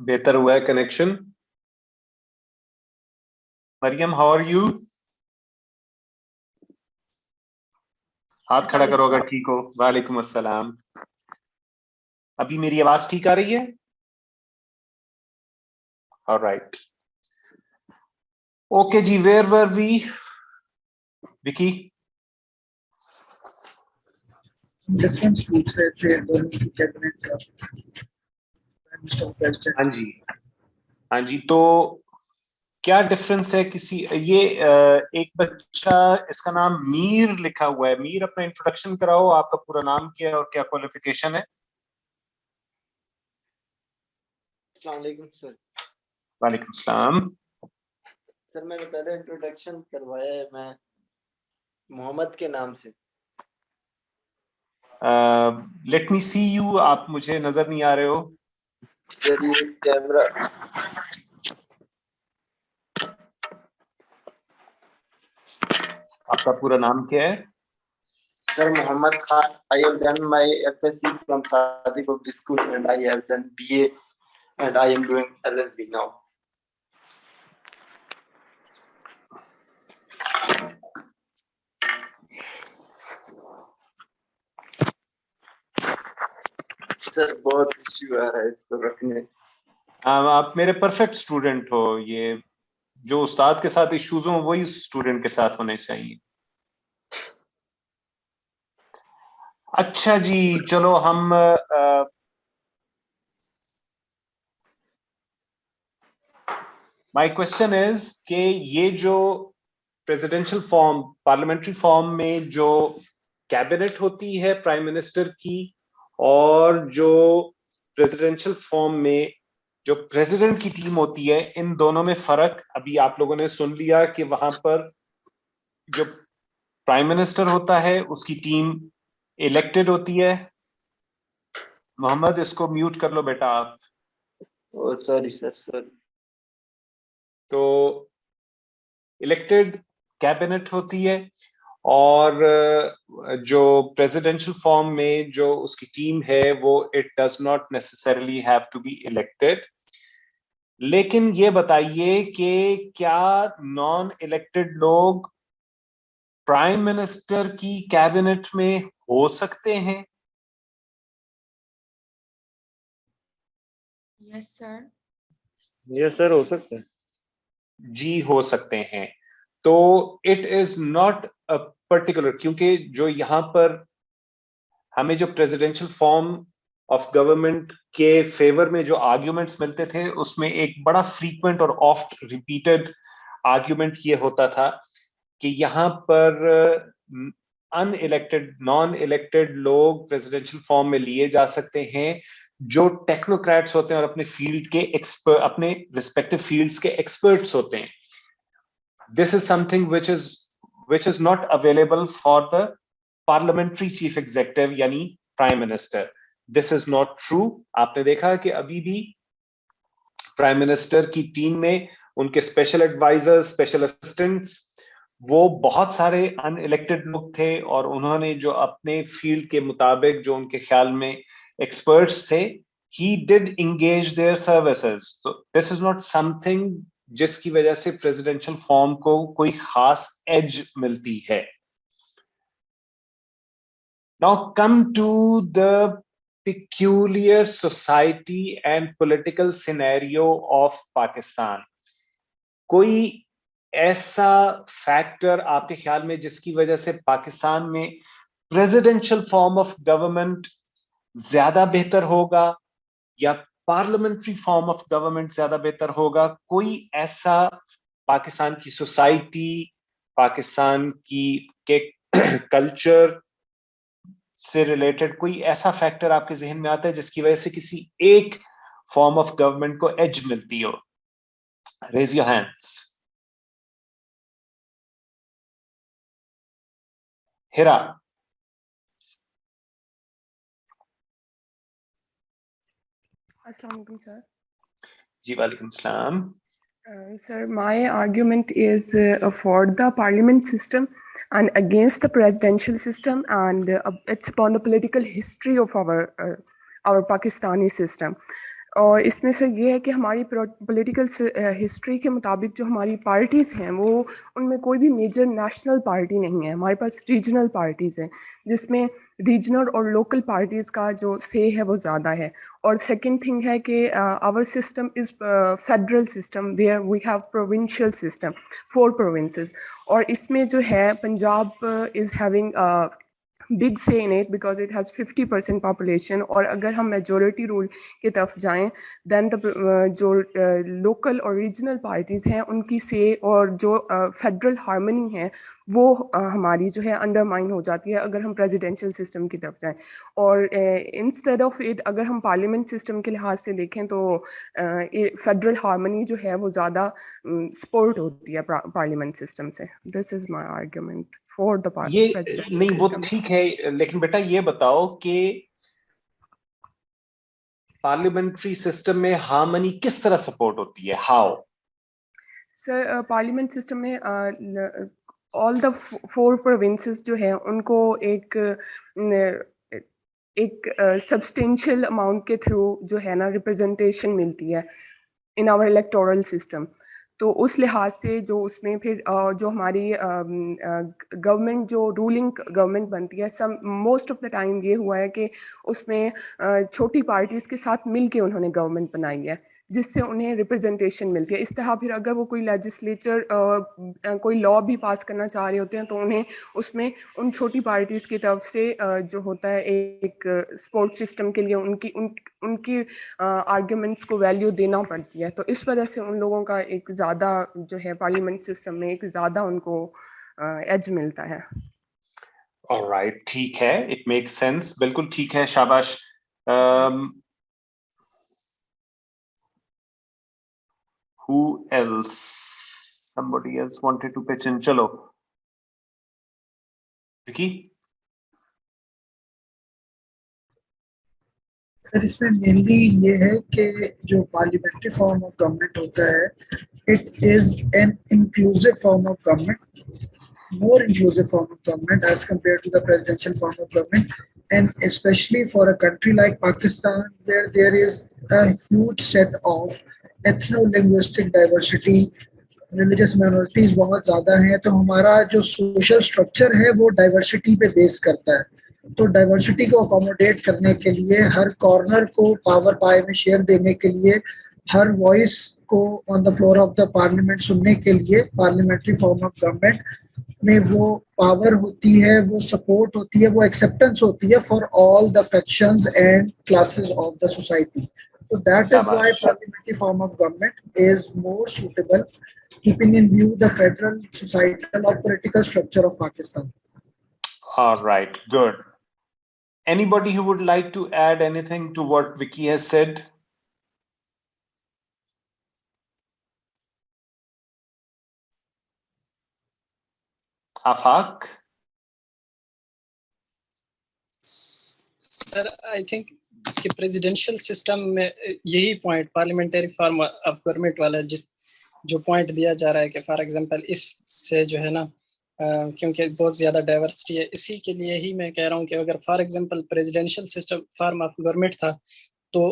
बेहतर हुआ है connection. Mariam, how are you? हाथ खड़ा करो अगर ठीक हो। वालेकुम अस्सलाम। अभी मेरी आवाज ठीक आ रही है? ऑलराइट, ओके जी, where were we? Vicky? Difference rules है जो दोनों की कैबिनेट का, मिस्टर प्रेसिडेंट। हाँ जी, हाँ जी। तो क्या डिफरेंस है? किसी ये एक बच्चा, इसका नाम मीर लिखा हुआ है। मीर, अपना इंट्रोडक्शन कराओ, आपका पूरा नाम क्या है और क्या क्वालिफिकेशन है? अस्सलाम वालेकुम सर। वालेकुम सलाम। सर मैंने पहले इंट्रोडक्शन करवाया है, मैं मोहम्मद के नाम से। Let me see you. आप मुझे नजर नहीं आ रहे हो सर ये कैमरा। आपका पूरा नाम क्या है? Sir Mohammad Khan. I have done my FSC from Sadi Public School and I have done BA and I am doing LLB now. Sir बहुत इश्यू आ रहा है इसको रखने। आप मेरे परफेक्ट स्टूडेंट हो। ये जो उस्ताद के साथ इश्यूज हो वही स्टूडेंट के साथ होने चाहिए। अच्छा जी, चलो हम माय क्वेश्चन इज कि ये जो प्रेसिडेंशियल फॉर्म, पार्लियामेंट्री फॉर्म में जो कैबिनेट होती है प्राइम मिनिस्टर की, और जो प्रेसिडेंशियल फॉर्म में जो प्रेसिडेंट की टीम होती है, इन दोनों में फर्क अभी आप लोगों ने सुन लिया कि वहां पर जो प्राइम मिनिस्टर होता है उसकी टीम इलेक्टेड होती है। मोहम्मद, इसको म्यूट कर लो बेटा आप। ओ सॉरी सर, सॉरी। तो इलेक्टेड कैबिनेट होती है, और जो प्रेसिडेंशियल फॉर्म में जो उसकी टीम है वो it does not necessarily have to be elected. लेकिन ये बताइए कि क्या नॉन इलेक्टेड लोग प्राइम मिनिस्टर की कैबिनेट में हो सकते हैं? Yes sir. यस सर, हो सकता है जी, हो सकते हैं। तो it is not a particular, क्योंकि जो यहां पर हमें जो प्रेसिडेंशियल फॉर्म ऑफ गवर्नमेंट के फेवर में जो आर्ग्यूमेंट्स मिलते थे, उसमें एक बड़ा फ्रीक्वेंट और ऑफ्ट रिपीटेड आर्ग्यूमेंट ये होता था कि यहाँ पर अनइलेक्टेड, नॉन इलेक्टेड लोग प्रेसिडेंशियल फॉर्म में लिए जा सकते हैं, जो टेक्नोक्रेट्स होते हैं और अपने फील्ड के एक्सपर्ट, अपने रिस्पेक्टिव फील्ड्स के एक्सपर्ट्स होते हैं. This is something which is not available for the parliamentary chief executive यानी prime minister. This is not true. आपने देखा कि अभी भी प्राइम मिनिस्टर की टीम में उनके स्पेशल एडवाइजर, स्पेशल असिस्टेंट्स, वो बहुत सारे अनइलेक्टेड लोग थे और उन्होंने जो अपने फील्ड के मुताबिक जो उनके ख्याल में एक्सपर्ट्स थे, he did engage their services. So this is not something जिसकी वजह से प्रेसिडेंशियल फॉर्म को कोई खास एज मिलती है. Now come to the peculiar society and political scenario of Pakistan. कोई ऐसा फैक्टर आपके ख्याल में जिसकी वजह से पाकिस्तान में प्रेसिडेंशियल फॉर्म ऑफ गवर्नमेंट ज्यादा बेहतर होगा या पार्लियामेंट्री फॉर्म ऑफ गवर्नमेंट ज्यादा बेहतर होगा? कोई ऐसा पाकिस्तान की सोसाइटी, पाकिस्तान की के कल्चर से रिलेटेड कोई ऐसा फैक्टर आपके जहन में आता है जिसकी वजह से किसी एक फॉर्म ऑफ गवर्नमेंट को एज मिलती हो? Raise your hands. Hira. Assalamu alaikum, sir. जी वालेकुम सलाम. Sir, my argument is for the parliament system and against the presidential system, and it's upon the political history of our Pakistani system. और इसमें से ये है कि हमारी पॉलिटिकल हिस्ट्री के मुताबिक जो हमारी पार्टीज़ हैं वो उनमें कोई भी मेजर नेशनल पार्टी नहीं है. हमारे पास रीजनल पार्टीज़ हैं जिसमें रीजनल और लोकल पार्टीज़ का जो से है वो ज़्यादा है. और सेकंड थिंग है कि our system is federal system where we have provincial system 4 provinces. और इसमें जो है Punjab is having big say in it because it has 50% population. और अगर हम majority rule की तरफ जाएं then जो local और regional parties हैं उनकी say और जो federal harmony है वो हमारी जो है undermine हो जाती है अगर हम presidential system की तरफ जाएं. और instead of it अगर हम parliament system के लिहाज से देखें तो federal harmony जो है वो ज़्यादा support होती है parliament system से. This is my argument for the presidential system. नहीं वो ठीक है, लेकिन बेटा ये बताओ कि पार्लियामेंट्री सिस्टम में हार्मनी किस तरह सपोर्ट होती है? हाउ? सर पार्लियामेंट सिस्टम में ऑल द 4 प्रोविंसेस जो है उनको एक सब्सटेंशियल अमाउंट के थ्रू जो है ना रिप्रेजेंटेशन मिलती है इन आवर इलेक्टोरल सिस्टम. तो उस लिहाज से जो उसमें फिर जो हमारी गवर्नमेंट जो रूलिंग गवर्नमेंट बनती है सब मोस्ट ऑफ द टाइम ये हुआ है कि उसमें छोटी पार्टीज़ के साथ मिल के उन्होंने गवर्नमेंट बनाई है जिससे उन्हें रिप्रेजेंटेशन मिलती है. इस तरह फिर अगर वो कोई लेजिस्लेचर कोई लॉ भी पास करना चाह रहे होते हैं तो उन्हें उसमें उन छोटी पार्टीज़ की तरफ से जो होता है एक सपोर्ट सिस्टम के लिए उनकी आर्ग्यूमेंट्स को वैल्यू देना पड़ती है. तो इस वजह से उन लोगों का एक ज़्यादा जो है पार्लियामेंट सिस्टम में एक ज़्यादा उनको एज मिलता है. ऑलराइट, ठीक है, इट मेक्स सेंस, बिल्कुल ठीक है, शाबाश. Who else? Somebody else wanted to pitch in. चलो, विकी. सर इसमें मेनली ये है कि जो पार्लियामेंट्री फॉर्म ऑफ गवर्नमेंट होता है it is an inclusive form of government, more inclusive form of government as compared to the presidential form of government, and especially for a country like Pakistan where there is a huge set of ethno-linguistic diversity, religious minorities बहुत ज़्यादा हैं, तो हमारा जो social structure है वो diversity पे base करता है. तो डाइवर्सिटी को अकोमोडेट करने के लिए, हर कॉर्नर को पावर पाए में शेयर देने के लिए, हर वॉइस को on the floor of the parliament सुनने के लिए पार्लियामेंट्री फॉर्म ऑफ गवर्नमेंट में वो पावर होती है, वो सपोर्ट होती है, वो एक्सेप्टेंस होती है for all the factions and classes of the society. तो that is why parliamentary form of government is more suitable keeping in view the federal societal और political structure of Pakistan. All right, good. Anybody who would like to add anything to what Vicky has said? Afaq? Sir I think कि presidential system में यही point parliamentary form of government वाला जिस जो point दिया जा रहा है कि फॉर एग्जांपल इससे जो है ना क्योंकि बहुत ज़्यादा डाइवर्सिटी है, इसी के लिए ही मैं कह रहा हूँ कि अगर for example presidential system form of government था तो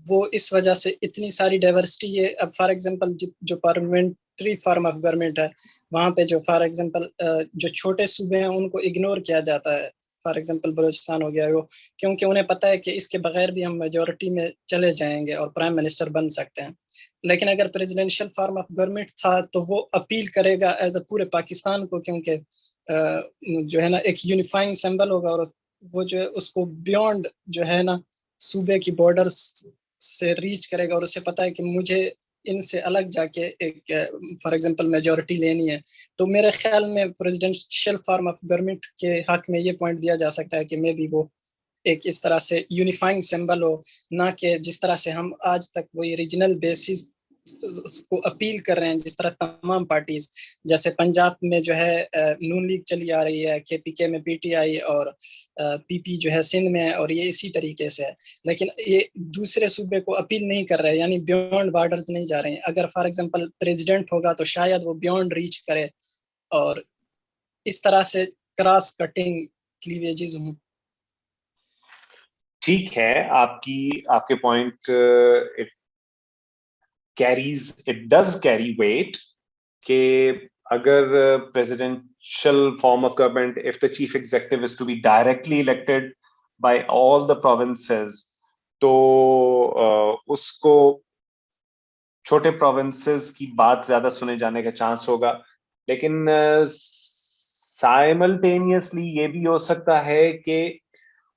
वो इस वजह से इतनी सारी डाइवर्सिटी है। अब फॉर एग्जांपल जो पार्लियामेंट्री फॉर्म ऑफ गवर्नमेंट है वहाँ पे जो फॉर एग्जांपल जो छोटे सूबे हैं उनको इग्नोर किया जाता है। फॉर एग्जांपल बलूचिस्तान हो गया वो, क्योंकि उन्हें पता है कि इसके बगैर भी हम मेजोरिटी में चले जाएंगे और प्राइम मिनिस्टर बन सकते हैं। लेकिन अगर प्रेसिडेंशियल फॉर्म ऑफ गवर्नमेंट था तो वो अपील करेगा एज अ पूरे पाकिस्तान को, क्योंकि जो है ना एक यूनिफाइंग सिंबल होगा और वो जो है उसको बियॉन्ड जो है ना सूबे की बॉर्डर्स से रीच करेगा और उसे पता है कि मुझे इनसे अलग जाके एक फॉर एग्जांपल मेजॉरिटी लेनी है। तो मेरे ख्याल में प्रेसिडेंशियल फॉर्म ऑफ गवर्नमेंट के हक में ये पॉइंट दिया जा सकता है कि मे बी वो एक इस तरह से यूनिफाइंग सिंबल हो, ना कि जिस तरह से हम आज तक वही रीजनल बेसिस को अपील कर रहे हैं जिस तरह तमाम पार्टीज, जैसे पंजाब में जो है नून लीग चली आ रही है, केपीके में पीटीआई और पीपी जो है सिंध में है और ये इसी तरीके से है। लेकिन ये दूसरे सूबे को अपील नहीं कर रहे हैं, यानी बियॉन्ड बॉर्डर्स नहीं जा रहे हैं। अगर फॉर एग्जांपल प्रेसिडेंट होगा तो शायद वो बियॉन्ड रीच करे और इस तरह से क्रॉस कटिंग क्लीवेजेस हों। ठीक है, आपके point it does carry weight कि अगर presidential form of government, if the chief executive is to be directly elected by all the provinces, तो उसको छोटे provinces की बात ज्यादा सुने जाने का चांस होगा। लेकिन simultaneously ये भी हो सकता है कि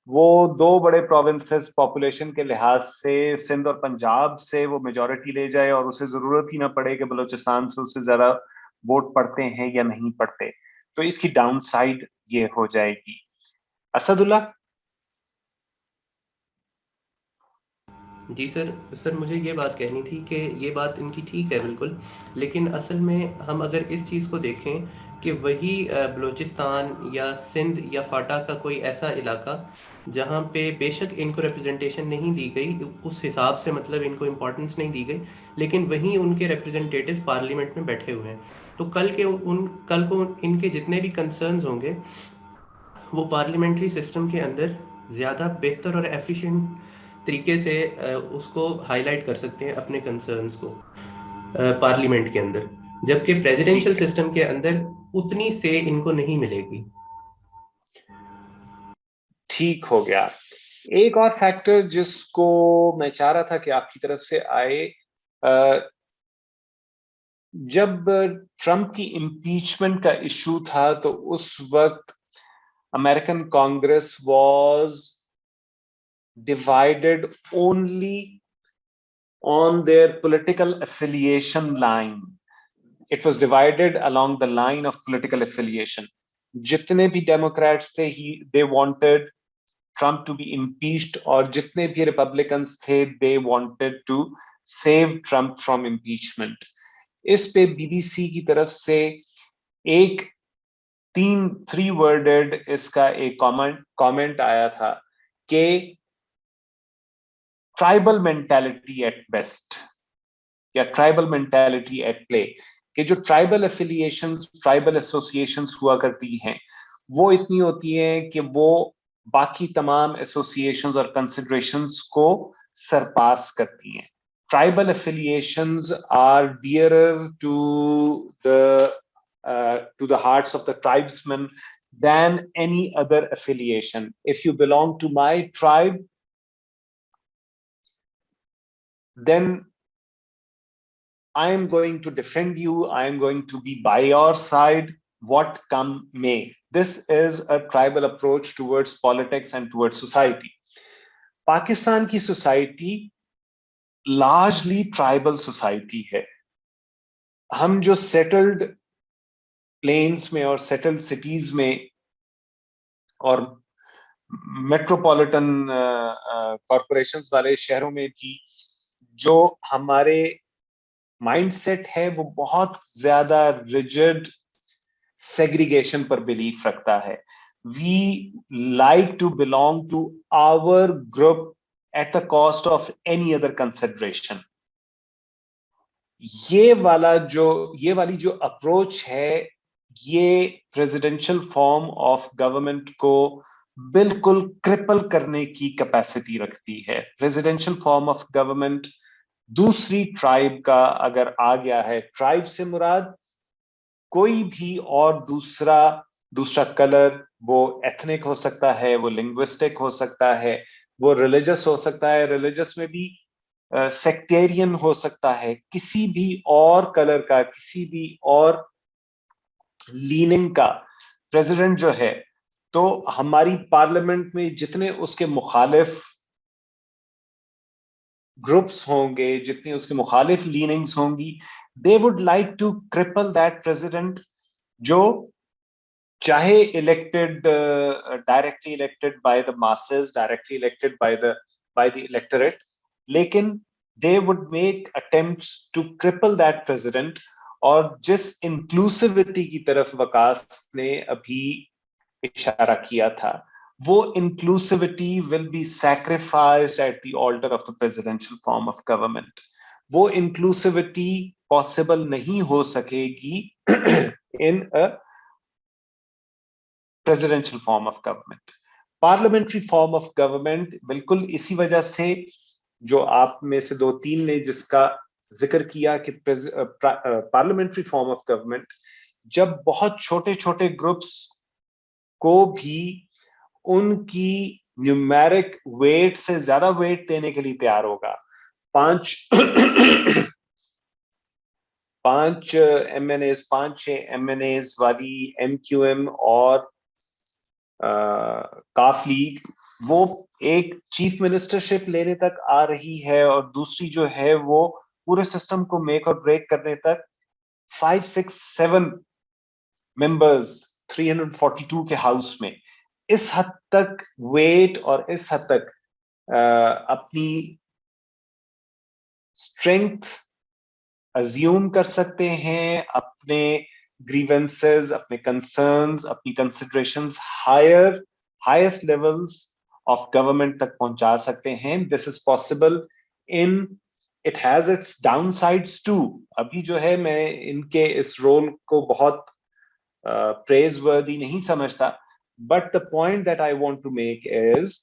वो दो बड़े प्रोविंसेस पॉपुलेशन के लिहाज से सिंध और पंजाब से वो मेजॉरिटी ले जाए और उसे जरूरत ही ना पड़े कि बलूचिस्तान से उससे ज्यादा वोट पड़ते हैं या नहीं पड़ते, तो इसकी डाउन साइड ये हो जाएगी। असदुल्ला? जी सर मुझे ये बात कहनी थी कि ये बात इनकी ठीक है बिल्कुल, लेकिन असल में हम अगर इस चीज़ को देखें कि वही बलूचिस्तान या सिंध या फाटा का कोई ऐसा इलाका जहाँ पे बेशक इनको रिप्रेजेंटेशन नहीं दी गई उस हिसाब से, मतलब इनको इम्पोर्टेंस नहीं दी गई, लेकिन वहीं उनके रिप्रेजेंटेटिव पार्लियामेंट में बैठे हुए हैं, तो कल को इनके जितने भी कंसर्न्स होंगे वो पार्लियामेंट्री सिस्टम के अंदर ज़्यादा बेहतर और एफिशिएंट तरीके से उसको हाईलाइट कर सकते हैं अपने कंसर्न्स को पार्लियामेंट के अंदर, जबकि प्रेसिडेंशियल सिस्टम के अंदर उतनी से इनको नहीं मिलेगी। ठीक हो गया। एक और फैक्टर जिसको मैं चाह रहा था कि आपकी तरफ से आए, जब ट्रंप की इम्पीचमेंट का इशू था तो उस वक्त American Congress was divided only on their political affiliation line. It was divided along the line of political affiliation. जितने भी डेमोक्रेट्स थे they wanted Trump to be impeached, और जितने भी रिपब्लिकन्स थे they wanted to save Trump from impeachment. इस पे BBC की तरफ से एक 3 worded इसका एक कमेंट आया था कि ट्राइबल मेंटालिटी एट बेस्ट या ट्राइबल मेंटालिटी एट प्ले, कि जो ट्राइबल एफिलिएशंस, ट्राइबल एसोसिएशंस हुआ करती हैं वो इतनी होती हैं कि वो बाकी तमाम एसोसिएशंस और कंसिडरेशंस को सरपास करती हैं। Tribal affiliations are dearer to the hearts of the tribesman than any other affiliation. If you belong to my tribe, then I am going to defend you. I am going to be by your side, what come may. This is a tribal approach towards politics and towards society. Pakistan की society largely tribal society है। हम जो settled plains में और settled cities में और metropolitan corporations वाले शहरों में भी जो हमारे माइंडसेट है वो बहुत ज्यादा रिजिड सेग्रीगेशन पर बिलीफ रखता है. We like to belong to our group at the cost of any other consideration. ये वाली जो अप्रोच है, ये प्रेसिडेंशियल फॉर्म ऑफ गवर्नमेंट को बिल्कुल क्रिपल करने की कैपेसिटी रखती है. प्रेसिडेंशियल फॉर्म ऑफ गवर्नमेंट दूसरी ट्राइब का अगर आ गया है, ट्राइब से मुराद कोई भी और दूसरा कलर, वो एथनिक हो सकता है, वो लिंग्विस्टिक हो सकता है, वो रिलीजियस हो सकता है, रिलीजियस में भी सेक्टेरियन हो सकता है, किसी भी और कलर का, किसी भी और लीनिंग का प्रेसिडेंट जो है, तो हमारी पार्लियामेंट में जितने उसके मुखालिफ ग्रुप्स होंगे, जितनी उसके मुखालिफ लीनिंग्स होंगी, they would like to cripple that president, जो चाहे elected, directly elected by the masses, directly elected by the electorate, लेकिन they would make attempts to cripple that president. और जिस इंक्लूसिविटी की तरफ वकास ने अभी इशारा किया था, वो inclusivity will be sacrificed at the altar of the presidential form of government. वो इंक्लूसिविटी पॉसिबल नहीं हो सकेगी in a presidential form of government. Parliamentary form of government बिल्कुल इसी वजह से, जो आप में से 2-3 ने जिसका जिक्र किया कि पार्लियामेंट्री फॉर्म ऑफ गवर्नमेंट जब बहुत छोटे छोटे ग्रुप्स को भी उनकी न्यूमेरिक वेट से ज्यादा वेट देने के लिए तैयार होगा. 5-6 एमएनएज वाली एमक्यूएम और काफ लीग, वो एक चीफ मिनिस्टरशिप लेने तक आ रही है, और दूसरी जो है वो पूरे सिस्टम को मेक और ब्रेक करने तक 5-6-7 मेंबर्स 342 के हाउस में इस हद तक वेट और इस हद तक अपनी स्ट्रेंथ अज्यूम कर सकते हैं, अपने grievances, अपने concerns, अपनी considerations highest levels of government तक पहुंचा सकते हैं. This is possible it has its downsides too. अभी जो है मैं इनके इस रोल को बहुत praiseworthy नहीं समझता, but the point that I want to make is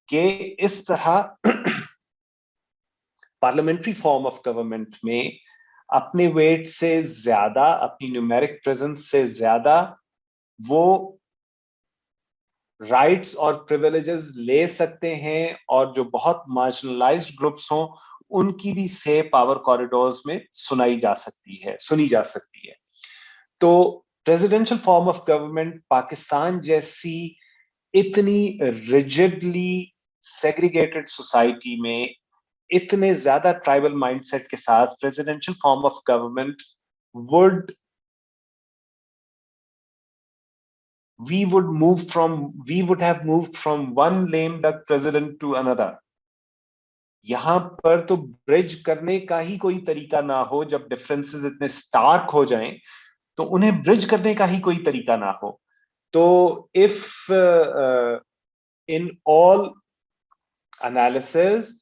कि इस तरह parliamentary form of government में अपने वेट से ज्यादा, अपनी न्यूमेरिक प्रेजेंस से ज्यादा वो राइट्स और प्रिविलेजेस ले सकते हैं, और जो बहुत मार्जिनलाइज्ड ग्रुप्स हों उनकी भी से पावर कॉरिडोर्स में सुनी जा सकती है. तो presidential form of government Pakistan जैसी इतनी रिजिडली सेग्रीगेटेड सोसाइटी में, इतने ज्यादा ट्राइबल माइंडसेट के साथ presidential form of government we would have moved from one lame duck president to another. यहां पर तो ब्रिज करने का ही कोई तरीका ना हो, जब डिफरेंसेस इतने स्टार्क हो जाएं तो उन्हें ब्रिज करने का ही कोई तरीका ना हो. तो if in all analysis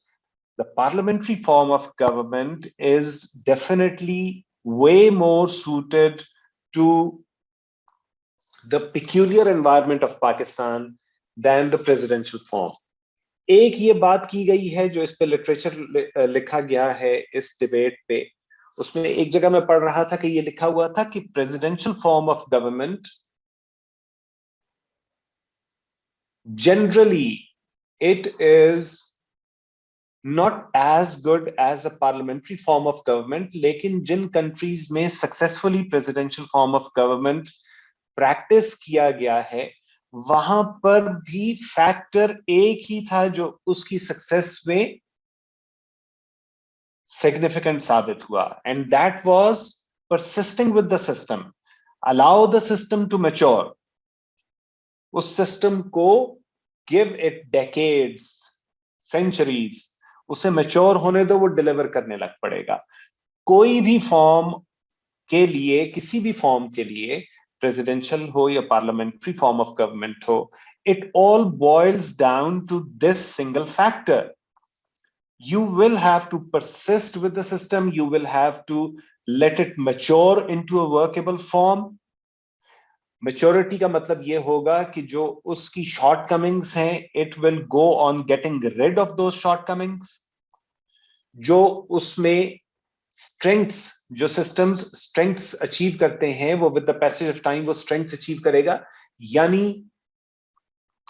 the parliamentary form of government is definitely way more suited to the peculiar environment of Pakistan than the presidential form. एक ये बात की गई है जो इस पे लिटरेचर लिखा गया है इस डिबेट पे, उसमें एक जगह मैं पढ़ रहा था कि ये लिखा हुआ था कि presidential form of government generally it is not as good as the parliamentary form of government, लेकिन जिन countries में successfully presidential form of government practice किया गया है, वहां पर भी फैक्टर एक ही था जो उसकी सक्सेस में सिग्निफिकेंट साबित हुआ, and that was persisting with the system, allow the system to mature. उस सिस्टम को गिव इट डेकेड्स, सेंचुरीज, उसे मैच्योर होने दो, वो डिलीवर करने लग पड़ेगा। कोई भी फॉर्म के लिए, किसी भी फॉर्म के लिए, प्रेसिडेंशियल हो या पार्लियामेंट्री फॉर्म ऑफ गवर्नमेंट हो, it all boils down to this single factor. You will have to persist with the system, you will have to let it mature into a workable form. Maturity का मतलब ये होगा कि जो उसकी shortcomings हैं, it will go on getting rid of those shortcomings. जो उसमें strengths, जो systems strengths achieve करते हैं, वो with the passage of time वो strengths achieve करेगा, यानी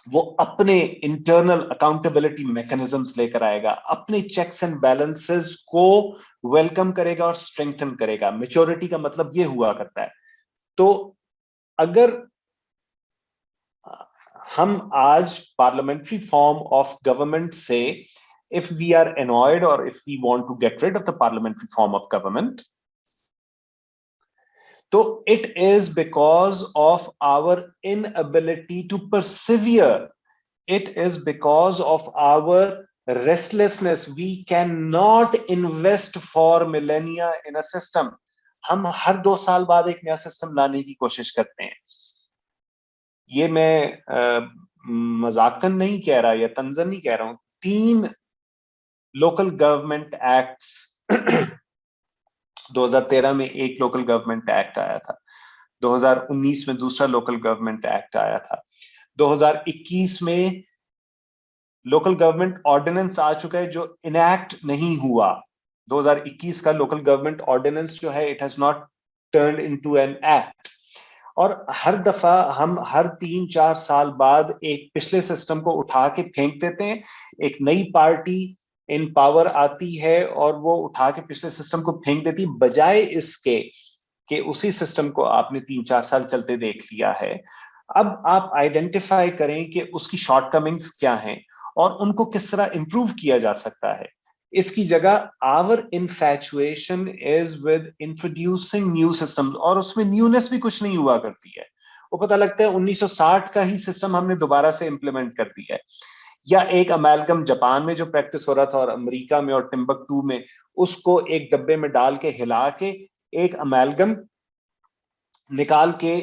वो अपने इंटरनल अकाउंटेबिलिटी मैकेनिज्म्स लेकर आएगा, अपने चेक्स एंड बैलेंसेस को वेलकम करेगा और स्ट्रेंथन करेगा। मैच्योरिटी का मतलब ये हुआ करता है। तो अगर हम आज पार्लियामेंट्री फॉर्म ऑफ गवर्नमेंट से if we are annoyed or if we want to get rid of the parliamentary form of government, so it is because of our inability to persevere. It is because of our restlessness. We cannot invest for millennia in a system. हम हर 2 साल बाद एक नया system लाने की कोशिश करते हैं। ये मैं मजाकन नहीं कह रहा या तंजन नहीं कह रहा हूं। 3 लोकल गवर्नमेंट एक्ट्स 2013 में एक लोकल गवर्नमेंट एक्ट आया था, 2019 में दूसरा लोकल गवर्नमेंट एक्ट आया था, 2021 में लोकल गवर्नमेंट ऑर्डिनेंस आ चुका है जो इनैक्ट नहीं हुआ। 2021 का लोकल गवर्नमेंट ऑर्डिनेंस जो है, it has not turned into an act. और हर दफा हम हर 3-4 साल बाद एक पिछले सिस्टम को उठा के फेंक देते हैं, एक नई पार्टी इन पावर आती है और वो उठा के पिछले सिस्टम को फेंक देती, बजाय इसके कि उसी सिस्टम को आपने 3-4 साल चलते देख लिया है। अब आप आइडेंटिफाई करें कि उसकी शॉर्टकमिंग्स क्या हैं और उनको किस तरह इंप्रूव किया जा सकता है। इसकी जगह our infatuation is with introducing new systems, और उसमें न्यूनेस भी कुछ नहीं हुआ करती है। वो पता लगता है 1960 का ही सिस्टम हमने दोबारा से इंप्लीमेंट कर दिया है, या एक अमेलगम जापान में जो प्रैक्टिस हो रहा था और अमेरिका में और टिम्बकटू में, उसको एक डब्बे में डाल के हिला के एक अमेलगम निकाल के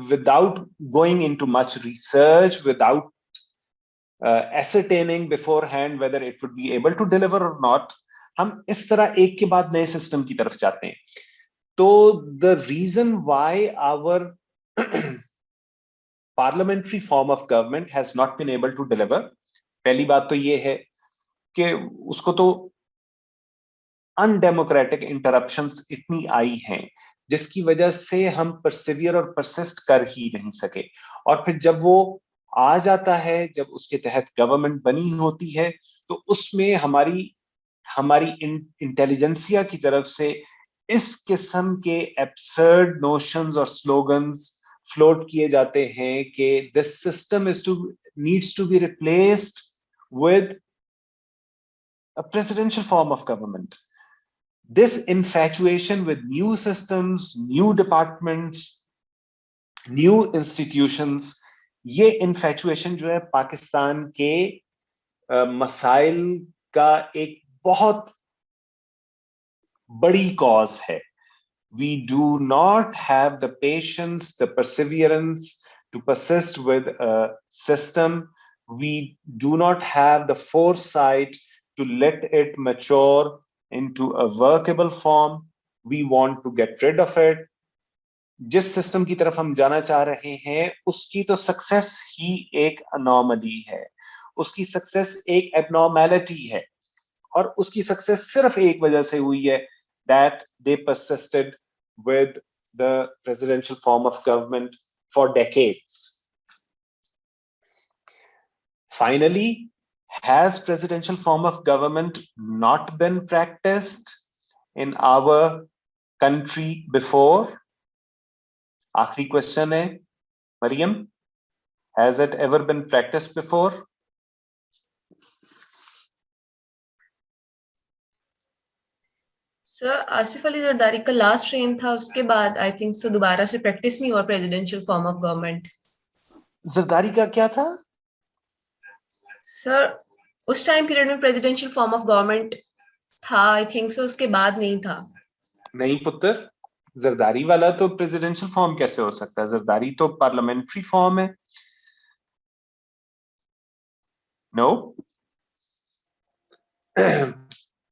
without going into much research, without ascertaining beforehand whether it would be able to deliver or not, हम इस तरह एक के बाद नए सिस्टम की तरफ जाते हैं। तो the reason why our parliamentary form of government has not been able to deliver, पहली बात तो ये है कि उसको तो अनडेमोक्रेटिक इंटरप्शंस इतनी आई हैं जिसकी वजह से हम परसिवियर और परसिस्ट कर ही नहीं सके। और फिर जब वो आ जाता है, जब उसके तहत गवर्नमेंट बनी होती है, तो उसमें हमारी इंटेलिजेंसिया की तरफ से इस किस्म के एब्सर्ड नोशंस और स्लोगन्स फ्लोट किए जाते हैं कि this system needs to be replaced with a presidential form of government. This infatuation with new systems, new departments, new institutions, ये infatuation जो है पाकिस्तान के मसाइल का एक बहुत बड़ी cause है। We do not have the patience, the perseverance to persist with a system. We do not have the foresight to let it mature into a workable form. We want to get rid of it. जिस system की तरफ हम जाना चाह रहे हैं उसकी तो सक्सेस ही एक अनोमली है, उसकी सक्सेस एक एबनॉर्मैलिटी है, और उसकी सक्सेस सिर्फ एक वजह से हुई है, that they persisted with the presidential form of government for decades. Finally, has presidential form of government not been practiced in our country before? आखिरी क्वेश्चन है, Maryam, has it ever been practiced before? Sir Asif Ali Zardari का last rain था, उसके बाद I think so दोबारा से practice नहीं हुआ presidential form of government. Zardari का क्या था सर? उस टाइम पीरियड में प्रेसिडेंशियल फॉर्म ऑफ गवर्नमेंट था, आई थिंक सो, उसके बाद नहीं था। नहीं पुत्र, जरदारी वाला तो प्रेसिडेंशियल फॉर्म कैसे हो सकता है? जरदारी तो पार्लियामेंट्री फॉर्म है। नो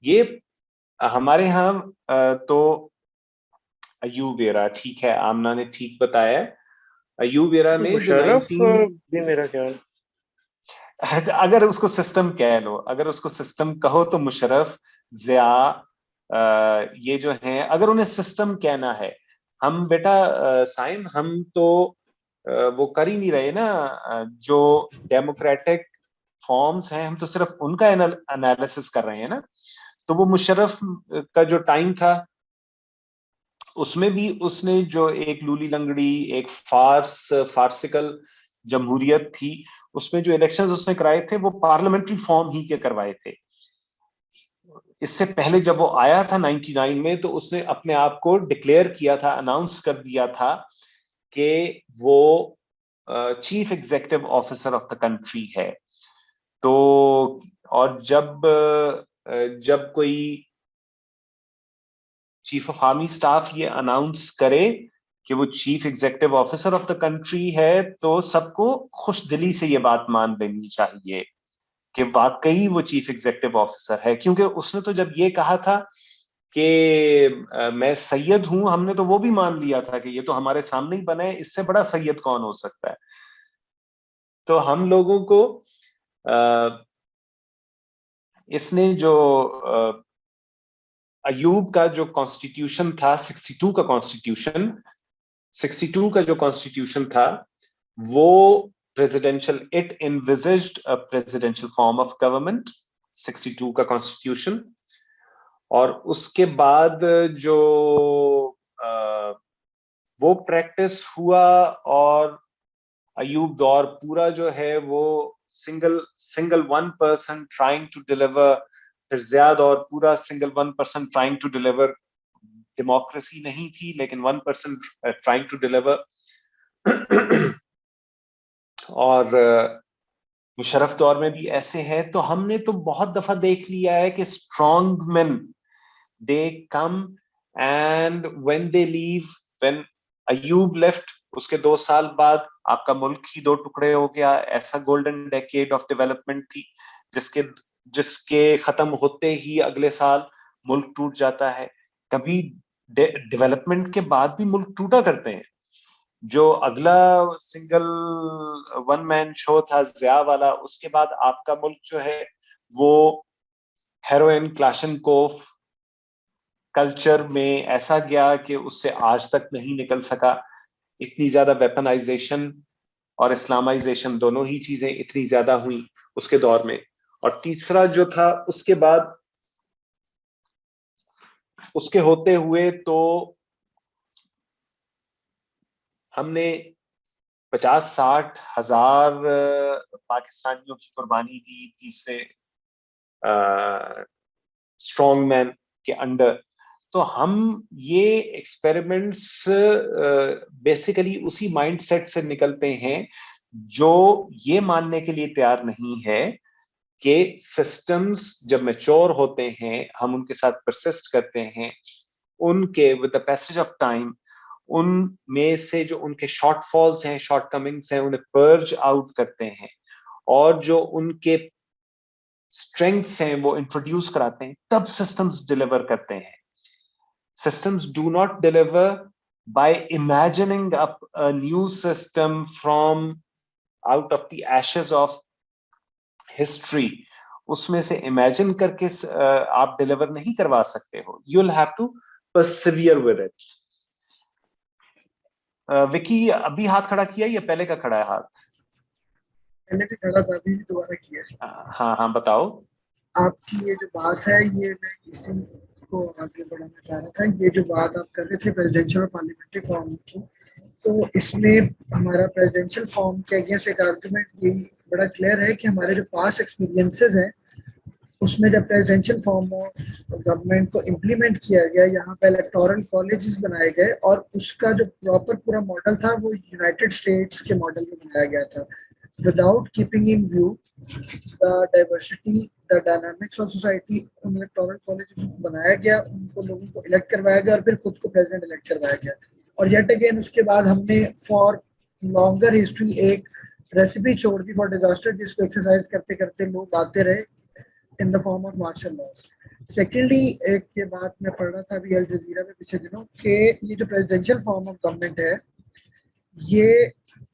ये हमारे यहाँ तो अयूब एरा, ठीक है, आमना ने ठीक बताया। अयूब एरा में जो मुशर्रफ भी मेरा ख्याल, अगर उसको सिस्टम कह लो, अगर उसको सिस्टम कहो तो मुशर्रफ, जिया, ये जो हैं, अगर उन्हें सिस्टम कहना है, हम बेटा साइम, हम तो वो कर ही नहीं रहे ना, जो डेमोक्रेटिक फॉर्म्स हैं, हम तो सिर्फ उनका एनालिसिस कर रहे हैं ना। तो वो मुशर्रफ का जो टाइम था, उसमें भी उसने जो एक लूली लंगड़ी, एक फार्सिकल जमहूरियत थी, उसमें जो इलेक्शंस उसने कराए थे वो पार्लियामेंट्री फॉर्म ही के करवाए थे। इससे पहले जब वो आया था 99 में, तो उसने अपने आप को डिक्लेयर किया था, अनाउंस कर दिया था कि वो chief executive officer of the country है। तो और जब कोई चीफ ऑफ आर्मी स्टाफ ये अनाउंस करे कि वो chief executive officer of the country है, तो सबको खुश दिली से ये बात मान लेनी चाहिए कि वाकई वो चीफ एग्जीक्यूटिव ऑफिसर है। क्योंकि उसने तो जब ये कहा था कि मैं सैयद हूं, हमने तो वो भी मान लिया था कि ये तो हमारे सामने ही बना है, इससे बड़ा सैयद कौन हो सकता है। तो हम लोगों को इसने जो अयूब का जो कॉन्स्टिट्यूशन था, 62 का कॉन्स्टिट्यूशन, 62 का जो कॉन्स्टिट्यूशन था, वो presidential, it envisaged a presidential form of government, 62 का कॉन्स्टिट्यूशन। और उसके बाद जो वो प्रैक्टिस हुआ, और अयूब दौर पूरा जो है वो single one person trying to deliver, फिर ज़ियाद और पूरा single one person trying to deliver, democracy नहीं थी लेकिन one person trying to deliver. और मुशर्रफ दौर में भी ऐसे है। तो हमने तो बहुत दफा देख लिया है कि strong man, they come and when they leave, when Ayub left, उसके 2 साल बाद आपका मुल्क ही 2 टुकड़े हो गया। ऐसा गोल्डन डेकेड ऑफ डेवलपमेंट थी जिसके खत्म होते ही अगले साल मुल्क टूट जाता है। कभी डेवलपमेंट के बाद भी मुल्क टूटा करते हैं। जो अगला सिंगल वन मैन शो था ज़िया वाला, उसके बाद आपका मुल्क जो है वो हेरोइन, क्लाशनकोफ कल्चर में ऐसा गया कि उससे आज तक नहीं निकल सका। इतनी ज्यादा वेपनाइजेशन और इस्लामाइजेशन, दोनों ही चीजें इतनी ज्यादा हुई उसके दौर में। और तीसरा जो था उसके बाद, उसके होते हुए तो हमने 50-60 हजार पाकिस्तानियों की कुर्बानी दी तीसरे स्ट्रॉन्ग मैन के अंडर। तो हम ये एक्सपेरिमेंट्स बेसिकली उसी माइंडसेट से निकलते हैं जो ये मानने के लिए तैयार नहीं है कि सिस्टम्स जब मैच्योर होते हैं, हम उनके साथ परसिस्ट करते हैं, उनके with the passage of time उनमें से जो उनके शॉर्टफॉल्स हैं, शॉर्टकमिंग्स हैं, उन्हें पर्ज आउट करते हैं, और जो उनके स्ट्रेंथ्स हैं वो इंट्रोड्यूस कराते हैं, तब सिस्टम्स डिलीवर करते हैं। Systems do not deliver by imagining up a new system from out of the ashes of history. उसमें से imagine करके आप deliver नहीं करवा सकते हो. You'll have to persevere with it. Vicky अभी हाथ खड़ा किया या पहले का खड़ा है हाथ? पहले भी खड़ा था, अभी भी दोबारा किया। हाँ बताओ। आपकी ये जो बात है, ये मैं इसी को आगे बढ़ाना चाह रहा था। ये जो बात आप कर रहे थे प्रेसिडेंशियल और पार्लियामेंट्री फॉर्म की, तो इसमें हमारा प्रेसिडेंशियल फॉर्म के अगेंस्ट एक आर्गुमेंट यही बड़ा क्लियर है कि हमारे जो पास्ट एक्सपीरियंसेस हैं उसमें जब प्रेसिडेंशियल फॉर्म ऑफ गवर्नमेंट को इम्प्लीमेंट किया गया, यहाँ पे इलेक्टोरल कॉलेजेस बनाए गए और उसका जो प्रॉपर पूरा मॉडल था वो यूनाइटेड स्टेट्स के मॉडल में बनाया गया था, without keeping in view the diversity the dynamics of society. उन इलेक्टोरल कॉलेजेस को बनाया गया, उनको लोगों को इलेक्ट करवाया गया और फिर खुद को प्रेसिडेंट इलेक्ट करवाया गया। और येट अगेन उसके बाद हमने फॉर लॉन्गर हिस्ट्री एक रेसिपी छोड़ दी फॉर डिजास्टर, जिसको एक्सरसाइज करते करते लोग आते रहे in the form of martial laws. Secondly, एक ये बात मैं पढ़ रहा था अभी अल जजीरा में पिछले दिनों कि ये जो प्रेसिडेंशियल फॉर्म ऑफ गवर्नमेंट है ये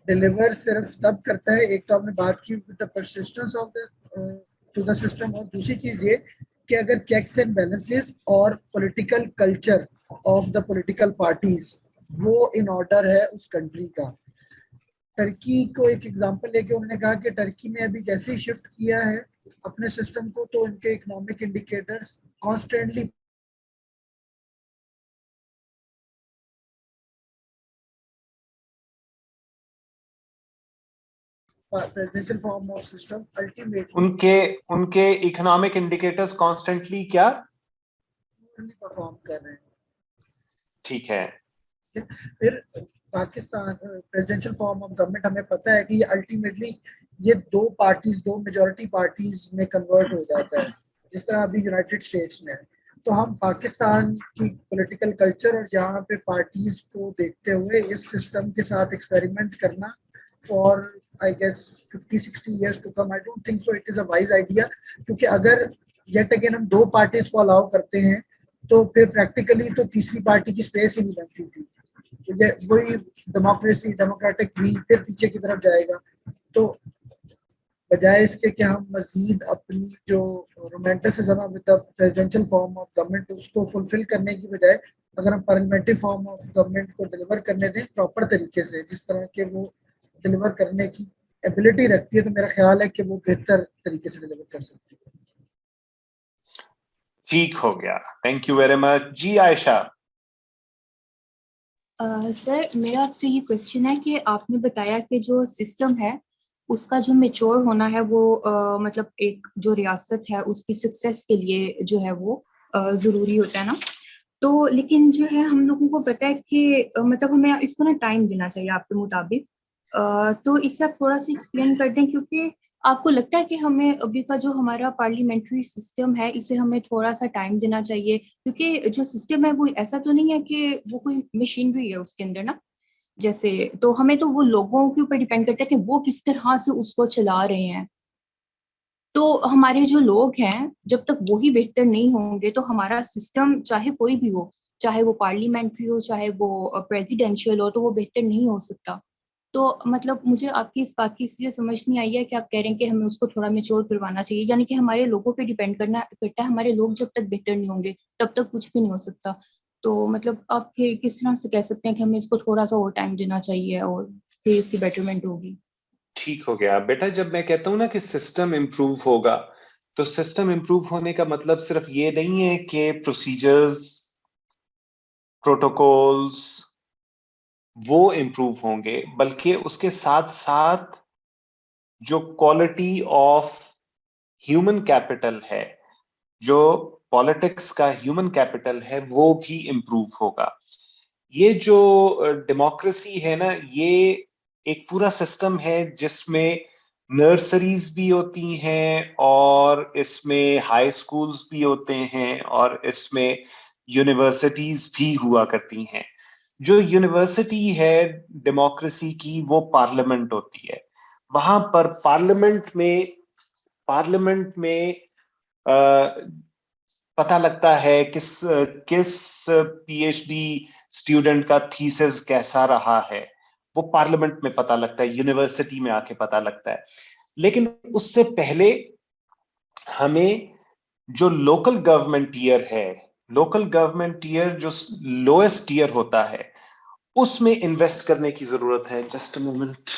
डिलीवर सिर्फ तब करता है, एक तो आपने बात की with the persistence of the two the system, और दूसरी चीज ये कि अगर चेक्स एंड बैलेंसेस और political culture of the political parties वो इन ऑर्डर है उस कंट्री का। टर्की को एक एग्जांपल लेके उन्होंने कहा कि टर्की ने अभी जैसे ही शिफ्ट किया है अपने सिस्टम को तो उनके economic indicators constantly presidential form of system ultimately उनके इकोनॉमिक इंडिकेटर्स कॉन्स्टेंटली क्या परफॉर्म कर रहे हैं। ठीक है। फिर Pakistan presidential form of government हमें पता है कि ये अल्टीमेटली ये दो पार्टीज, दो मेजॉरिटी पार्टीज में कन्वर्ट हो जाता है, जिस तरह अभी यूनाइटेड स्टेट्स में है। तो हम पाकिस्तान की पॉलिटिकल कल्चर और यहाँ पे पार्टीज को देखते हुए इस सिस्टम के साथ एक्सपेरिमेंट करना for I guess 50-60 years to come, I don't think so it is a wise idea, क्योंकि अगर येट अगेन हम दो पार्टीज को अलाउ करते हैं तो फिर प्रैक्टिकली तो तीसरी पार्टी की स्पेस ही नहीं बनती थी, वही डेमोक्रेसी डेमोक्रेटिक व्हील फिर पीछे की तरफ जाएगा। तो बजाय इसके कि हम मजीद अपनी जो romanticism with the presidential form of government उसको फुलफिल करने की बजाय अगर हम पार्लियामेंट्री फॉर्म ऑफ गवर्नमेंट को डिलीवर करने दें प्रॉपर तरीके से, जिस तरह के वो डिलीवर करने की एबिलिटी रखती है, तो मेरा ख्याल है कि वो बेहतर तरीके से डिलीवर कर सकती है। ठीक हो गया, थैंक यू वेरी मच। जी आयशा। सर मेरा आपसे ये क्वेश्चन है कि आपने बताया कि जो सिस्टम है उसका जो मेच्योर होना है वो मतलब एक जो रियासत है उसकी सक्सेस के लिए जो है वो ज़रूरी होता है ना। तो लेकिन जो है हम लोगों को पता है कि मतलब हमें इसको ना टाइम देना चाहिए आपके मुताबिक। तो इससे आप थोड़ा सा एक्सप्लेन कर दें, क्योंकि आपको लगता है कि हमें अभी का जो हमारा पार्लियामेंट्री सिस्टम है इसे हमें थोड़ा सा टाइम देना चाहिए, क्योंकि जो सिस्टम है वो ऐसा तो नहीं है कि वो कोई मशीनरी है उसके अंदर ना, जैसे तो हमें तो वो लोगों के ऊपर डिपेंड करता है कि वो किस तरह से उसको चला रहे हैं। तो हमारे जो लोग हैं जब तक वो ही बेहतर नहीं होंगे तो हमारा सिस्टम चाहे कोई भी हो, चाहे वो पार्लियामेंट्री हो चाहे वो प्रेसिडेंशियल हो, तो वो बेहतर नहीं हो सकता। तो मतलब मुझे आपकी इस बात की इसलिए समझ नहीं आई है कि आप कह रहे हैं कि हमें उसको थोड़ा मेच्योर करवाना चाहिए, यानी कि हमारे लोगों पे डिपेंड करता है। हमारे लोग जब तक बेहतर नहीं होंगे तब तक कुछ भी नहीं हो सकता। तो मतलब आप फिर किस तरह से कह सकते हैं कि हमें इसको थोड़ा सा और टाइम देना चाहिए और फिर इसकी बेटरमेंट होगी। ठीक हो गया बेटा। जब मैं कहता हूं ना कि सिस्टम इंप्रूव होगा, तो सिस्टम इंप्रूव होने का मतलब सिर्फ ये नहीं है कि प्रोसीजर्स प्रोटोकॉल्स वो इंप्रूव होंगे, बल्कि उसके साथ साथ जो क्वालिटी ऑफ ह्यूमन कैपिटल है, जो पॉलिटिक्स का ह्यूमन कैपिटल है, वो भी इंप्रूव होगा। ये जो डेमोक्रेसी है ना, ये एक पूरा सिस्टम है जिसमें नर्सरीज भी होती हैं और इसमें हाई स्कूल्स भी होते हैं और इसमें यूनिवर्सिटीज भी हुआ करती हैं। जो यूनिवर्सिटी है डेमोक्रेसी की वो पार्लियामेंट होती है। वहां पर पार्लियामेंट में पता लगता है किस किस पीएचडी स्टूडेंट का थीसिस कैसा रहा है, वो पार्लियामेंट में पता लगता है, यूनिवर्सिटी में आके पता लगता है। लेकिन उससे पहले हमें जो लोकल गवर्नमेंट ईयर जो लोएस्ट ईयर होता है उसमें इन्वेस्ट करने की जरूरत है। Just a moment.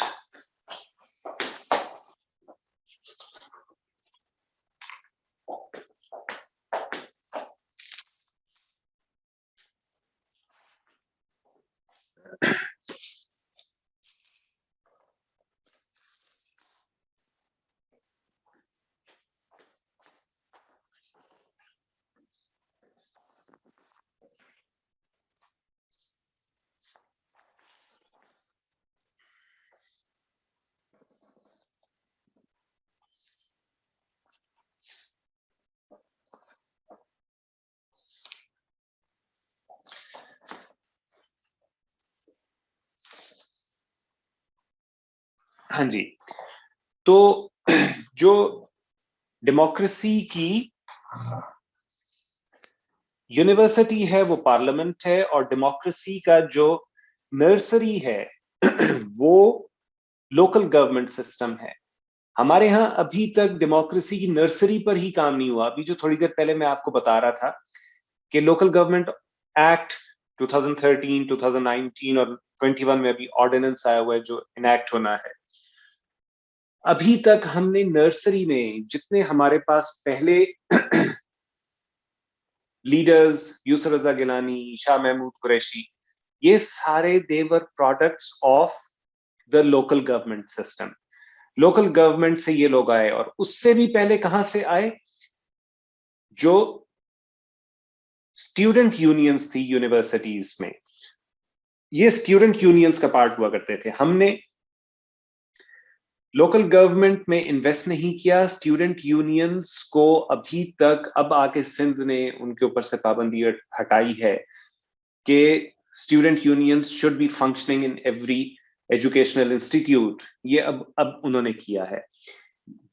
हाँ जी, तो जो डेमोक्रेसी की यूनिवर्सिटी है वो पार्लियामेंट है, और डेमोक्रेसी का जो नर्सरी है वो लोकल गवर्नमेंट सिस्टम है। हमारे यहाँ अभी तक डेमोक्रेसी की नर्सरी पर ही काम नहीं हुआ। अभी जो थोड़ी देर पहले मैं आपको बता रहा था कि लोकल गवर्नमेंट एक्ट 2013, 2019 और 21 में अभी ऑर्डिनेंस आया हुआ है जो इनैक्ट होना है। अभी तक हमने नर्सरी में जितने हमारे पास पहले लीडर्स, यूसुफ रजा गिलानी, शाह महमूद कुरैशी, ये सारे they were products of the local government system. Local government से ये लोग आए, और उससे भी पहले कहां से आए? जो स्टूडेंट यूनियंस थी यूनिवर्सिटीज में, ये स्टूडेंट यूनियंस का पार्ट हुआ करते थे। हमने लोकल गवर्नमेंट में इन्वेस्ट नहीं किया, स्टूडेंट यूनियंस को अभी तक, अब आके सिंध ने उनके ऊपर से पाबंदी हटाई है कि student unions should be functioning in every educational institute. ये अब उन्होंने किया है।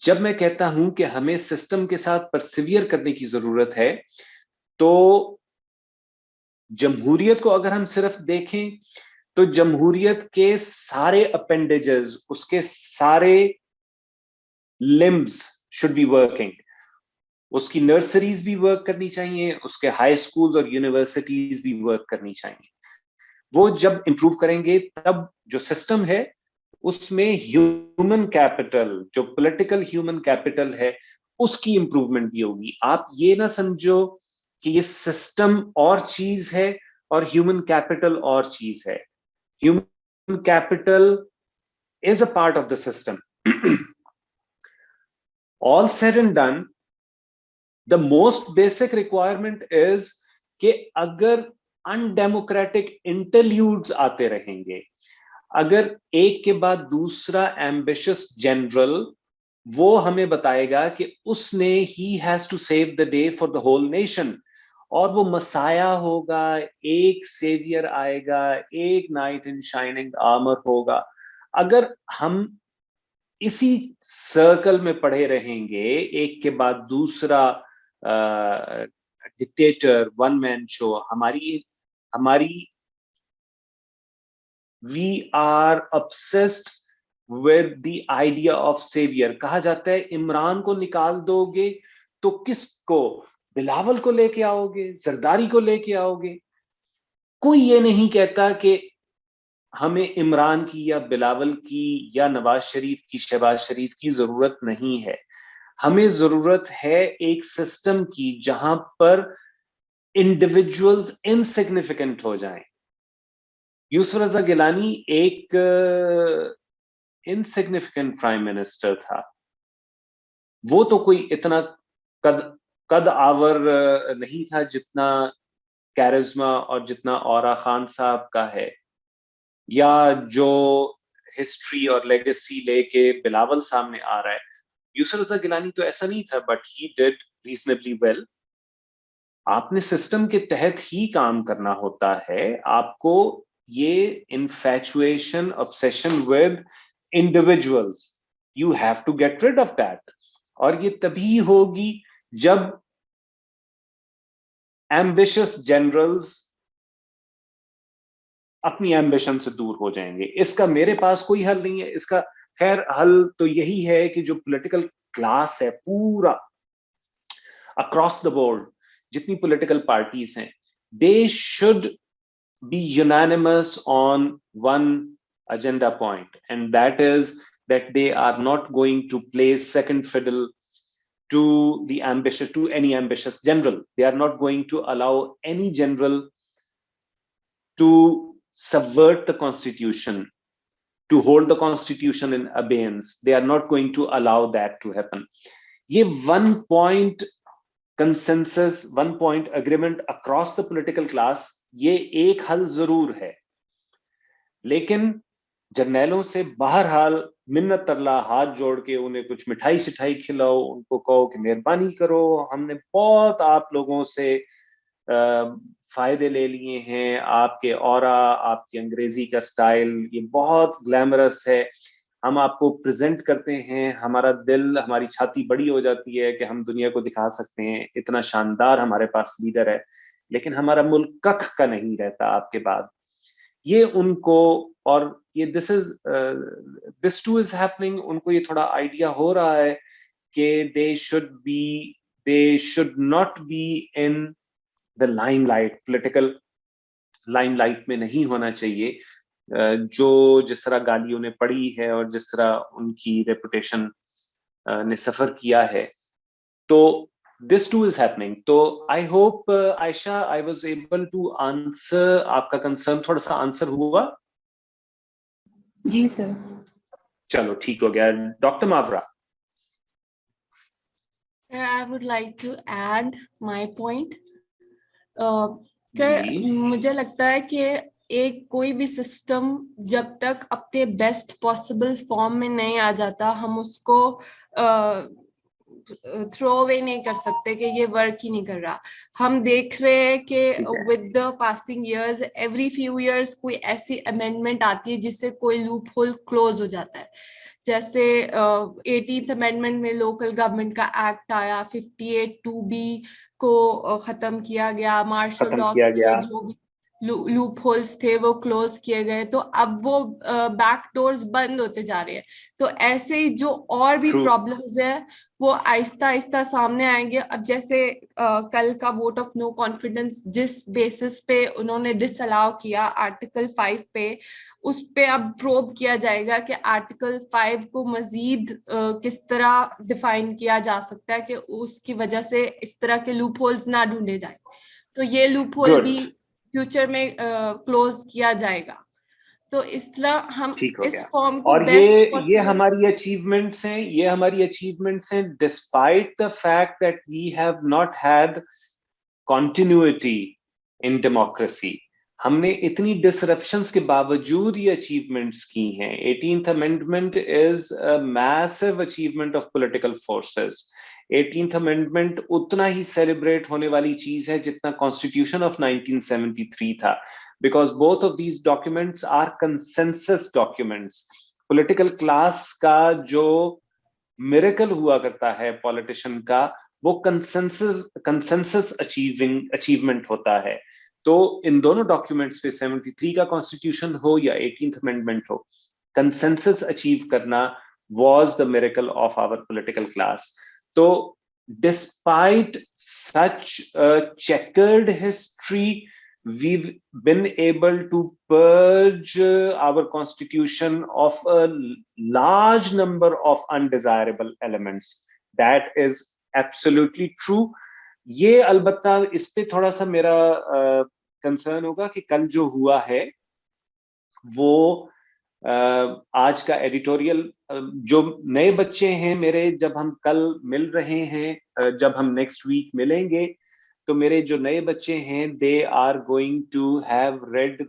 जब मैं कहता हूं कि हमें सिस्टम के साथ परसिवियर करने की जरूरत है, तो जमहूरियत को अगर हम सिर्फ देखें तो जमहूरियत के सारे अपेंडेजेस, उसके सारे लिम्स शुड बी वर्किंग। उसकी नर्सरीज भी वर्क करनी चाहिए, उसके हाई स्कूल्स और यूनिवर्सिटीज भी वर्क करनी चाहिए। वो जब इंप्रूव करेंगे तब जो सिस्टम है उसमें ह्यूमन कैपिटल, जो पॉलिटिकल ह्यूमन कैपिटल है, उसकी इंप्रूवमेंट भी होगी। आप ये ना समझो कि ये सिस्टम और चीज है और ह्यूमन कैपिटल और चीज है। Human capital is a part of the system. All said and done, the most basic requirement is कि अगर अनडेमोक्रेटिक इंटरल्यूड्स आते रहेंगे, अगर एक के बाद दूसरा एम्बिशियस जनरल वो हमें बताएगा कि उसने he has to save the day for the whole nation, और वो मसाया होगा, एक सेवियर आएगा, एक नाइट इन शाइनिंग आर्मर होगा, अगर हम इसी सर्कल में पढ़े रहेंगे, एक के बाद दूसरा डिक्टेटर, वन मैन शो, हमारी we are obsessed with the idea of savior। कहा जाता है इमरान को निकाल दोगे तो किसको? बिलावल को लेके आओगे, जरदारी को लेके आओगे। कोई ये नहीं कहता कि हमें इमरान की या बिलावल की या नवाज शरीफ की, शहबाज शरीफ की जरूरत नहीं है। हमें जरूरत है एक सिस्टम की जहां पर इंडिविजुअल्स इनसिग्निफिकेंट हो जाएं। यूसुफ रजा गिलानी एक इनसिग्निफिकेंट प्राइम मिनिस्टर था। वो तो कोई इतना कद आवर नहीं था जितना कैरिज्मा और जितना औरा खान साहब का है, या जो हिस्ट्री और लेगेसी लेके बिलावल सामने आ रहा है। यूसुफ रजा गिलानी तो ऐसा नहीं था, but he did reasonably well. आपने सिस्टम के तहत ही काम करना होता है। आपको ये infatuation, obsession with individuals, you have to get rid of that. और ये तभी होगी जब एम्बिशियस जनरल्स अपनी एम्बिशन से दूर हो जाएंगे। इसका मेरे पास कोई हल नहीं है। इसका खैर हल तो यही है कि जो पॉलिटिकल क्लास है पूरा अक्रॉस द बोर्ड, जितनी पॉलिटिकल पार्टीज हैं, they should be unanimous on one agenda point, and that is that they are not going to play second fiddle to any ambitious general. They are not going to allow any general to subvert the constitution, to hold the constitution in abeyance. They are not going to allow that to happen. ये one point consensus, one point agreement across the political class, ये एक हल जरूर है। लेकिन जर्नैलों से बहरहाल मिन्नत तरला, हाथ जोड़ के उन्हें कुछ मिठाई सिठाई खिलाओ, उनको कहो कि मेहरबानी करो, हमने बहुत आप लोगों से फायदे ले लिए हैं, आपके ऑरा, आपकी अंग्रेजी का स्टाइल ये बहुत ग्लैमरस है, हम आपको प्रेजेंट करते हैं, हमारा दिल, हमारी छाती बड़ी हो जाती है कि हम दुनिया को दिखा सकते हैं इतना शानदार हमारे पास लीडर है, लेकिन हमारा मुल्क कख का नहीं रहता आपके बाद। ये उनको, और ये दिस टू इज हैपनिंग, उनको ये थोड़ा आइडिया हो रहा है कि they should not be in the limelight, political limelight में नहीं होना चाहिए। जो जिस तरह गालियों ने पड़ी है और जिस तरह उनकी रेपुटेशन ने सफर किया है, तो this too is happening. तो I hope Aisha, I was able to answer आपका कंसर्न, थोड़ा सा आंसर हुआ? जी सर। चलो ठीक हो गया। Doctor Mawra. Sir, I would like to add my point. Sir, मुझे लगता है कि एक कोई भी सिस्टम जब तक अपने बेस्ट पॉसिबल फॉर्म में नहीं आ जाता, हम उसको थ्रो अवे नहीं कर सकते कि ये वर्क ही नहीं कर रहा। हम देख रहे हैं कि with the passing years, every few years कोई ऐसी अमेंडमेंट आती है जिससे कोई लूप होल क्लोज हो जाता है। जैसे 18th अमेंडमेंट में लोकल गवर्नमेंट का एक्ट आया, 58(2)B को खत्म किया गया, मार्शल लॉ के जो भी लूप होल्स थे वो क्लोज किए गए, तो अब वो बैक डोर्स बंद होते जा रहे हैं। तो ऐसे ही जो और भी प्रॉब्लम्स है वो आहिस्ता आहिस्ता सामने आएंगे। अब जैसे कल का वोट ऑफ नो कॉन्फिडेंस जिस बेसिस पे उन्होंने डिसअलाउ किया आर्टिकल 5 पे, उस पे अब प्रोब किया जाएगा कि आर्टिकल 5 को मजीद किस तरह डिफाइन किया जा सकता है कि उसकी वजह से इस तरह के लूप होल्स ना ढूंढे जाए। तो ये लूप होल भी फ्यूचर में क्लोज किया जाएगा। तो इस तरह हम इस फॉर्म को और ये हमारी अचीवमेंट्स हैं, ये हमारी अचीवमेंट्स हैं despite the fact that we have not had continuity in democracy. हमने इतनी डिसरप्शंस के बावजूद ये अचीवमेंट्स की हैं। 18th amendment is a massive achievement of political forces. 18th amendment उतना ही सेलिब्रेट होने वाली चीज है जितना कॉन्स्टिट्यूशन ऑफ 1973 था, because both of these documents are consensus documents. Political class का जो miracle हुआ करता है politician का, वो consensus achievement होता है। तो इन दोनों डॉक्यूमेंट्स पे 73 का कॉन्स्टिट्यूशन हो या 18th अमेंडमेंट हो, कंसेंसस अचीव करना was the miracle of our political class. तो despite such a checkered history, we've been able to purge our constitution of a large number of undesirable elements. That is absolutely true. ये अलबत्ता इस पे थोड़ा सा मेरा concern होगा कि कल जो हुआ है वो आज का एडिटोरियल, जो नए बच्चे हैं मेरे, जब हम कल मिल रहे हैं, जब हम नेक्स्ट वीक मिलेंगे, तो मेरे जो नए बच्चे हैं they are going to have read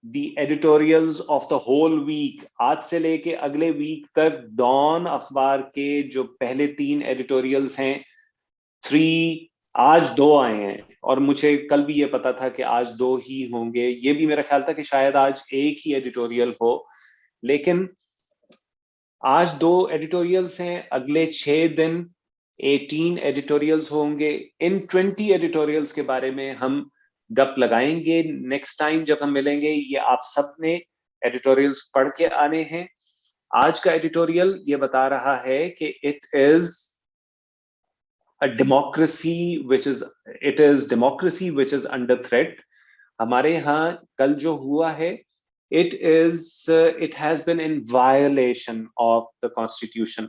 the editorials of the whole week. आज से लेके अगले वीक तक डॉन अखबार के जो पहले 3 एडिटोरियल्स हैं, 3 आज 2 आए हैं, और मुझे कल भी ये पता था कि आज 2 ही होंगे। ये भी मेरा ख्याल था कि शायद आज एक ही एडिटोरियल हो, लेकिन आज 2 एडिटोरियल्स हैं, अगले 6 दिन 18 एडिटोरियल्स होंगे। इन 20 एडिटोरियल्स के बारे में हम गप लगाएंगे नेक्स्ट टाइम जब हम मिलेंगे। ये आप सब ने एडिटोरियल्स पढ़ के आने हैं। आज का एडिटोरियल ये बता रहा है कि it is democracy which is under threat. हमारे यहाँ कल जो हुआ है, it has been in violation of the constitution.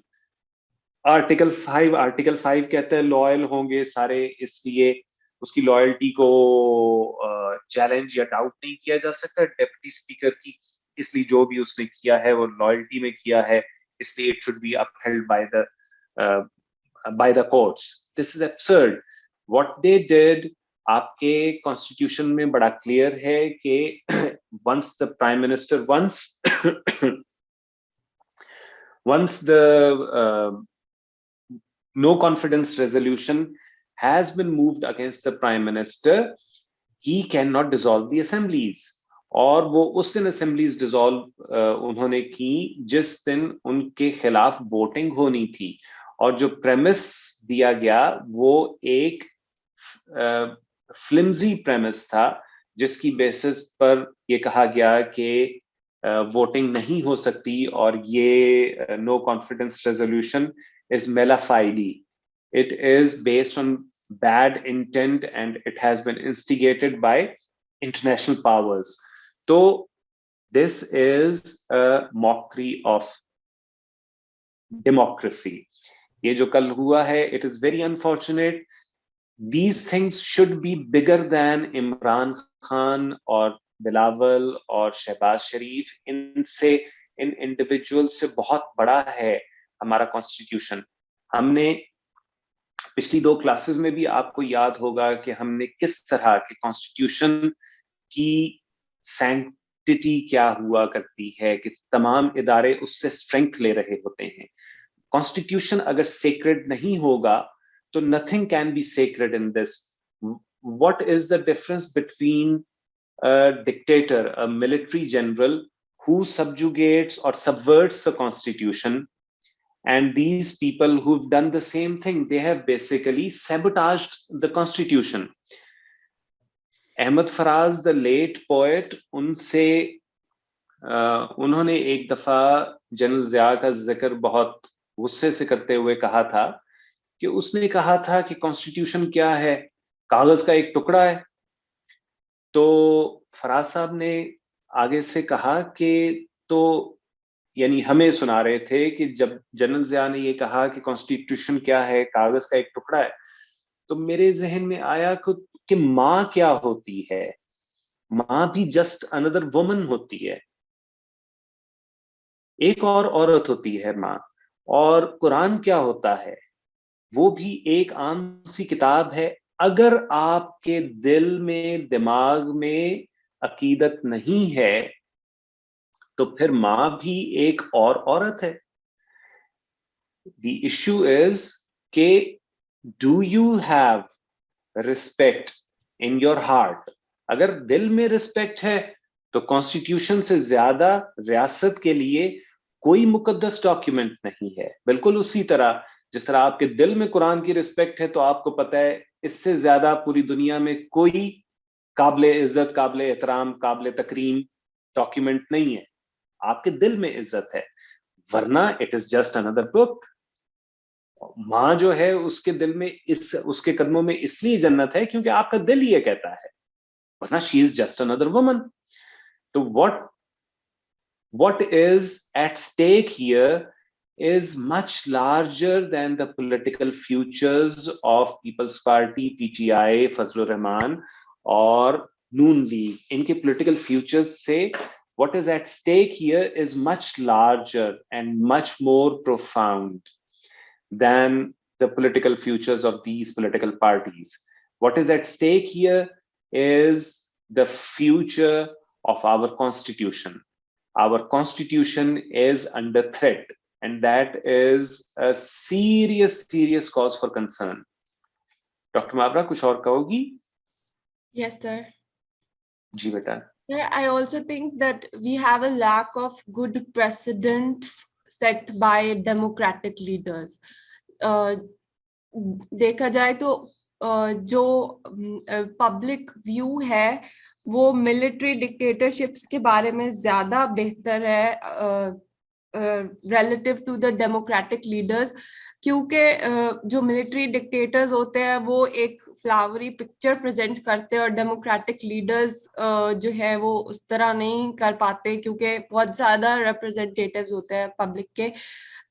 Article 5 कहते हैं लॉयल होंगे सारे, इसलिए उसकी लॉयल्टी को चैलेंज या डाउट नहीं किया जा सकता डेप्यूटी स्पीकर की, इसलिए जो भी उसने किया है वो लॉयल्टी में किया है, इसलिए it should be upheld by the courts. This is absurd what they did. आपके कॉन्स्टिट्यूशन में बड़ा क्लियर है कि once the prime minister once the no confidence resolution has been moved against the prime minister, he cannot dissolve the assemblies. और वो उस दिन assemblies dissolve उन्होंने की जिस दिन उनके खिलाफ वोटिंग होनी थी, और जो प्रेमिस दिया गया वो एक फ्लिम्जी प्रेमिस था जिसकी बेसिस पर ये कहा गया कि वोटिंग नहीं हो सकती और ये no confidence resolution is mala fide. It is based on bad intent and it has been instigated by international powers. So this is a mockery of democracy. ये जो कल हुआ है, it is very unfortunate. These things should be bigger than Imran Khan और बिलावल और शहबाज शरीफ. इनसे, इन individual से बहुत बड़ा है हमारा कॉन्स्टिट्यूशन. हमने पिछली 2 क्लासेस में भी आपको याद होगा कि हमने किस तरह के कॉन्स्टिट्यूशन की सैंक्टिटी क्या हुआ करती है, कि तमाम इदारे उससे स्ट्रेंथ ले रहे होते हैं. कॉन्स्टिट्यूशन अगर सेक्रेड नहीं होगा तो nothing can be sacred in this. What is the difference between a dictator, a military general who subjugates or subverts the constitution, and these people who've done the same thing, they have basically sabotaged the constitution. Ahmed Faraz, the late poet, उनसे उन्होंने एक दफा general Zia का जिक्र बहुत गुस्से से करते हुए कहा था कि उसने कहा था कि कॉन्स्टिट्यूशन क्या है, कागज का एक टुकड़ा है. तो फराज साहब ने आगे से कहा कि तो यानी हमें सुना रहे थे कि जब जनरल ज़िया ने ये कहा कि कॉन्स्टिट्यूशन क्या है, कागज का एक टुकड़ा है, तो मेरे जहन में आया कि माँ क्या होती है. माँ भी जस्ट अनदर वुमन होती है, एक और औरत होती है माँ. और कुरान क्या होता है, वो भी एक आम सी किताब है. अगर आपके दिल में, दिमाग में अकीदत नहीं है तो फिर माँ भी एक और औरत है. The issue is कि do you have respect in your heart? अगर दिल में रिस्पेक्ट है तो कॉन्स्टिट्यूशन से ज्यादा रियासत के लिए कोई मुकद्दस डॉक्यूमेंट नहीं है. बिल्कुल उसी तरह जिस तरह आपके दिल में कुरान की रिस्पेक्ट है तो आपको पता है इससे ज्यादा पूरी दुनिया में कोई काबिले इज्जत, काबिले एहतराम, काबिले तकरीम डॉक्यूमेंट नहीं है. आपके दिल में इज्जत है, वरना it is just another book. माँ जो है उसके दिल में, उसके कदमों में इसलिए जन्नत है क्योंकि आपका दिल ये कहता है, वरना she is just another woman. तो what is at stake here is much larger than the political futures of People's Party, PTI, Fazlur Rahman और Noon League. इनके political futures से what is at stake here is much larger and much more profound than the political futures of these political parties. What is at stake here is the future of our constitution. Our constitution is under threat, and that is a serious cause for concern. Dr. Mavra, कुछ और कहोगी? Yes, sir. जी बेटा. Sir, I also think that we have a lack of good precedents set by democratic leaders. देखा जाए तो जो public view है वो military dictatorships के बारे में ज्यादा बेहतर है relative to the democratic leaders, क्योंकि जो मिलिट्री डिक्टेटर्स होते हैं वो एक फ्लावरी पिक्चर प्रेजेंट करते हैं और डेमोक्रेटिक लीडर्स जो है वो उस तरह नहीं कर पाते क्योंकि बहुत ज्यादा रिप्रेजेंटेटिव्स होते हैं पब्लिक के.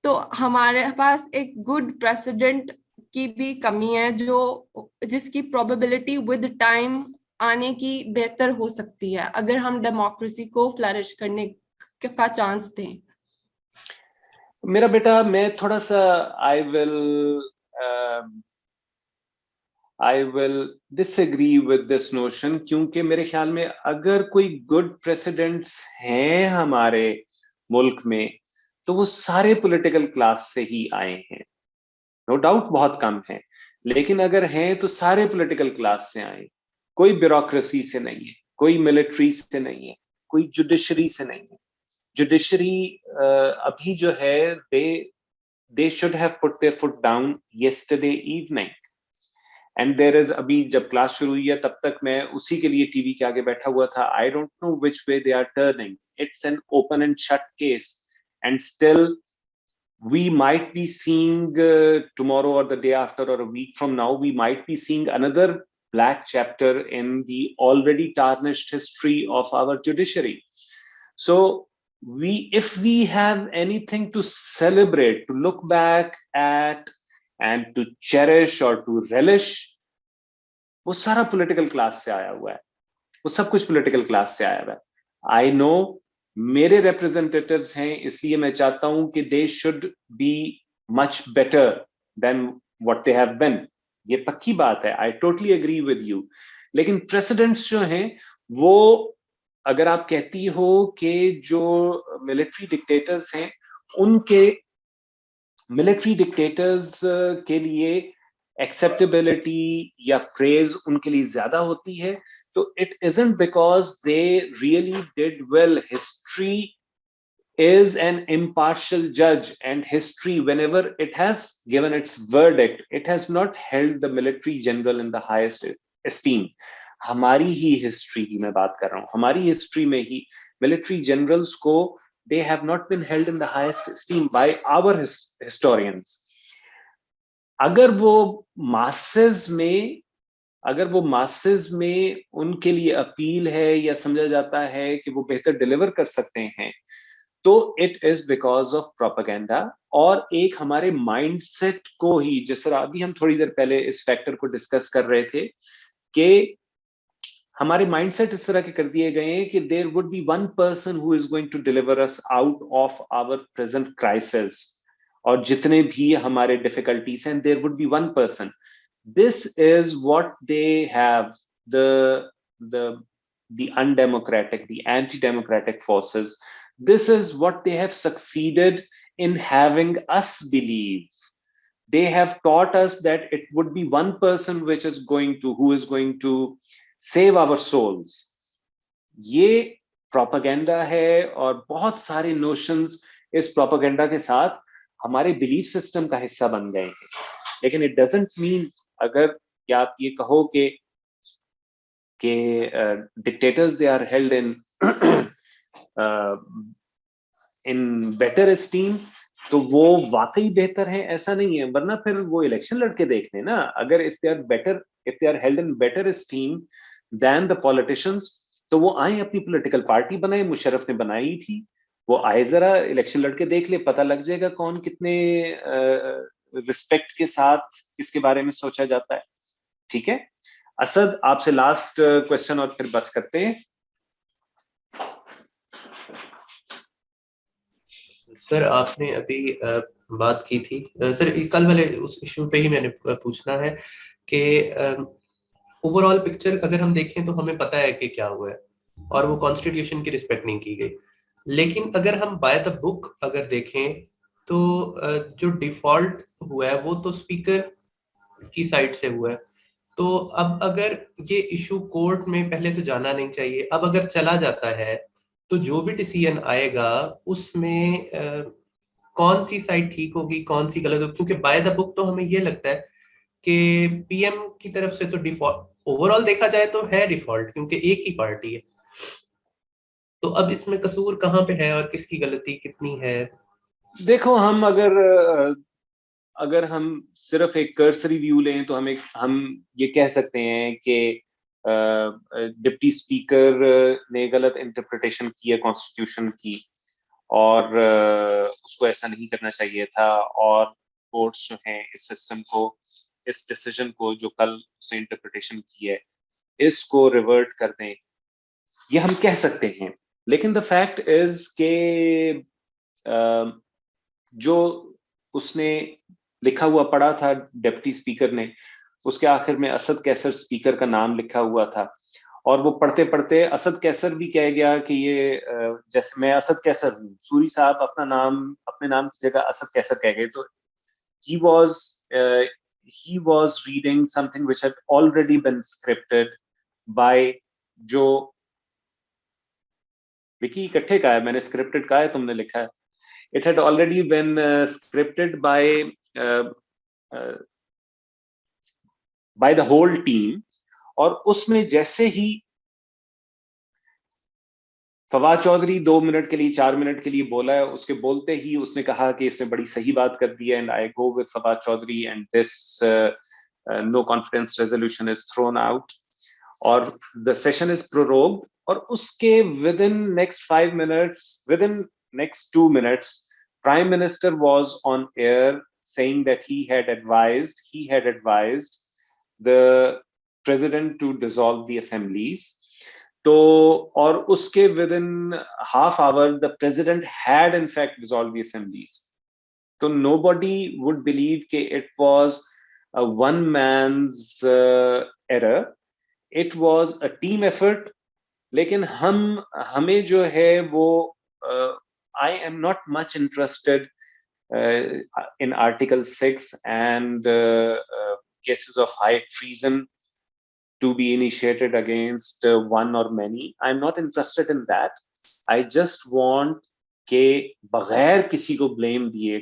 तो हमारे पास एक गुड प्रेसिडेंट की भी कमी है जो जिसकी प्रोबेबिलिटी विद टाइम आने की बेहतर हो सकती है अगर हम डेमोक्रेसी को फ्लरिश करने का चांस दें. मेरा बेटा, मैं थोड़ा सा I will disagree with this notion, क्योंकि मेरे ख्याल में अगर कोई गुड प्रेसिडेंट्स हैं हमारे मुल्क में तो वो सारे पॉलिटिकल क्लास से ही आए हैं. नो डाउट बहुत कम है, लेकिन अगर हैं तो सारे पॉलिटिकल क्लास से आए. कोई ब्यूरोक्रेसी से नहीं है, कोई मिलिट्री से नहीं है. कोई जुडिशरी से नहीं है। जुडिशरी अभी जो है they should have put their foot down yesterday evening and there is, अभी जब क्लास शुरू हुई है तब तक मैं उसी के लिए टीवी के आगे बैठा हुआ था। I don't know which way they are turning. It's an open and shut case and still we might be seeing tomorrow or the day after or a week from now, we might be seeing another black chapter in the already tarnished history of our judiciary. So if we have anything to celebrate, to look back at and to cherish or to relish, वो सारा political class से आया हुआ है, वो सब कुछ political class से आया हुआ है। I know मेरे representatives हैं, इसलिए मैं चाहता हूं कि they should be much better than what they have been. ये पक्की बात है, I totally agree with you. लेकिन precedents जो हैं वो, अगर आप कहती हो कि जो मिलिट्री डिक्टेटर्स हैं उनके मिलिट्री डिक्टेटर्स के लिए एक्सेप्टेबिलिटी या प्रेज उनके लिए ज्यादा होती है, तो it isn't because they really did well. History is an impartial judge and history, whenever it has given its verdict, it has not held the military general in the highest esteem. हमारी ही history की मैं बात कर रहा हूं, हमारी history में ही military generals को they have not been held in the highest esteem by our historians. अगर वो मासेस में उनके लिए अपील है या समझा जाता है कि वो बेहतर डिलीवर कर सकते हैं, तो it is because of propaganda और एक हमारे माइंडसेट को ही, जिस तरह अभी हम थोड़ी देर पहले इस फैक्टर को डिस्कस कर रहे थे कि हमारे माइंडसेट इस तरह के कर दिए गए हैं कि there would be one person who is going to deliver us out of our present crisis, और जितने भी हमारे डिफिकल्टीज हैं there would be one person. This is what they have, the undemocratic, the anti-democratic forces. This is what they have succeeded in having us believe. They have taught us that it would be one person who is going to save our souls. ये propaganda है और बहुत सारे notions इस propaganda के साथ हमारे belief system का हिस्सा बन गए हैं. लेकिन इट डजंट मीन, अगर क्या आप ये कहो कि dictators they are held in better esteem, तो वो वाकई बेहतर है ऐसा नहीं है, वरना फिर वो इलेक्शन लड़के देख लें ना. अगर if they are held in better esteem than the politicians, तो वो आए अपनी पॉलिटिकल पार्टी बनाए. मुशर्रफ ने बनाई थी, वो आए जरा इलेक्शन लड़के देख ले, पता लग जाएगा कौन कितने रिस्पेक्ट के साथ किसके बारे में सोचा जाता है. ठीक है असद, आपसे लास्ट क्वेश्चन और फिर बस करते हैं. सर आपने अभी बात की थी सर, कल वाले उस इशू पे ही मैंने पूछना है कि ओवरऑल पिक्चर अगर हम देखें तो हमें पता है कि क्या हुआ है और वो कॉन्स्टिट्यूशन की रिस्पेक्ट नहीं की गई. लेकिन अगर हम बाय द बुक अगर देखें तो जो डिफॉल्ट हुआ है वो तो स्पीकर की साइड से हुआ है. तो अब अगर ये इशू कोर्ट में पहले तो जाना नहीं चाहिए, अब अगर चला जाता है तो जो भी डिसीजन आएगा उसमें कौन सी साइड ठीक होगी कौन सी गलत होगी, क्योंकि बाय द बुक तो हमें ये लगता है कि पीएम की तरफ से तो डिफॉल्ट ओवरऑल देखा जाए तो है डिफॉल्ट, क्योंकि एक ही पार्टी है. तो अब इसमें कसूर कहाँ पे है और किसकी गलती कितनी है? देखो, हम अगर हम सिर्फ एक कर्सरी व्यू लें तो हम ये कह सकते हैं कि डिप्टी स्पीकर ने गलत इंटरप्रिटेशन की है कॉन्स्टिट्यूशन की और उसको ऐसा नहीं करना चाहिए था, और कोर्ट्स जो हैं इस सिस्टम को, इस डिसीजन को जो कल से इंटरप्रिटेशन की है इसको रिवर्ट कर दें, ये हम कह सकते हैं. लेकिन द फैक्ट इज के जो उसने लिखा हुआ पढ़ा था डिप्टी स्पीकर ने, उसके आखिर में असद कैसर स्पीकर का नाम लिखा हुआ था, और वो पढ़ते पढ़ते असद कैसर भी कह गया कि ये जैसे मैं असद कैसर हूँ, सूरी साहब अपने नाम की जगह असद कैसर कह गए. तो he was reading something which had already been scripted by जो विकी इकट्ठे कहा है, मैंने स्क्रिप्टेड कहा है, तुमने लिखा है. It had already been scripted by the whole team. और उसमें जैसे ही फवाद चौधरी 2 मिनट के लिए 4 मिनट के लिए बोला है, उसके बोलते ही उसने कहा कि इसने बड़ी सही बात कर दी है, and I go with Fawad Chaudhry and this no confidence resolution is thrown out और द सेशन इज प्रोरोग्ड. और उसके within next 5 minutes, within next 2 minutes, Prime Minister was on air saying that he had advised the President to dissolve the assemblies. तो और उसके within half hour the President had in fact dissolved the assemblies. So nobody would believe कि it was a one man's error. It was a team effort. लेकिन हमें जो है वो I am not much interested in Article 6 and cases of high treason to be initiated against one or many. I'm not interested in that. I just want के बगैर किसी को blame दिए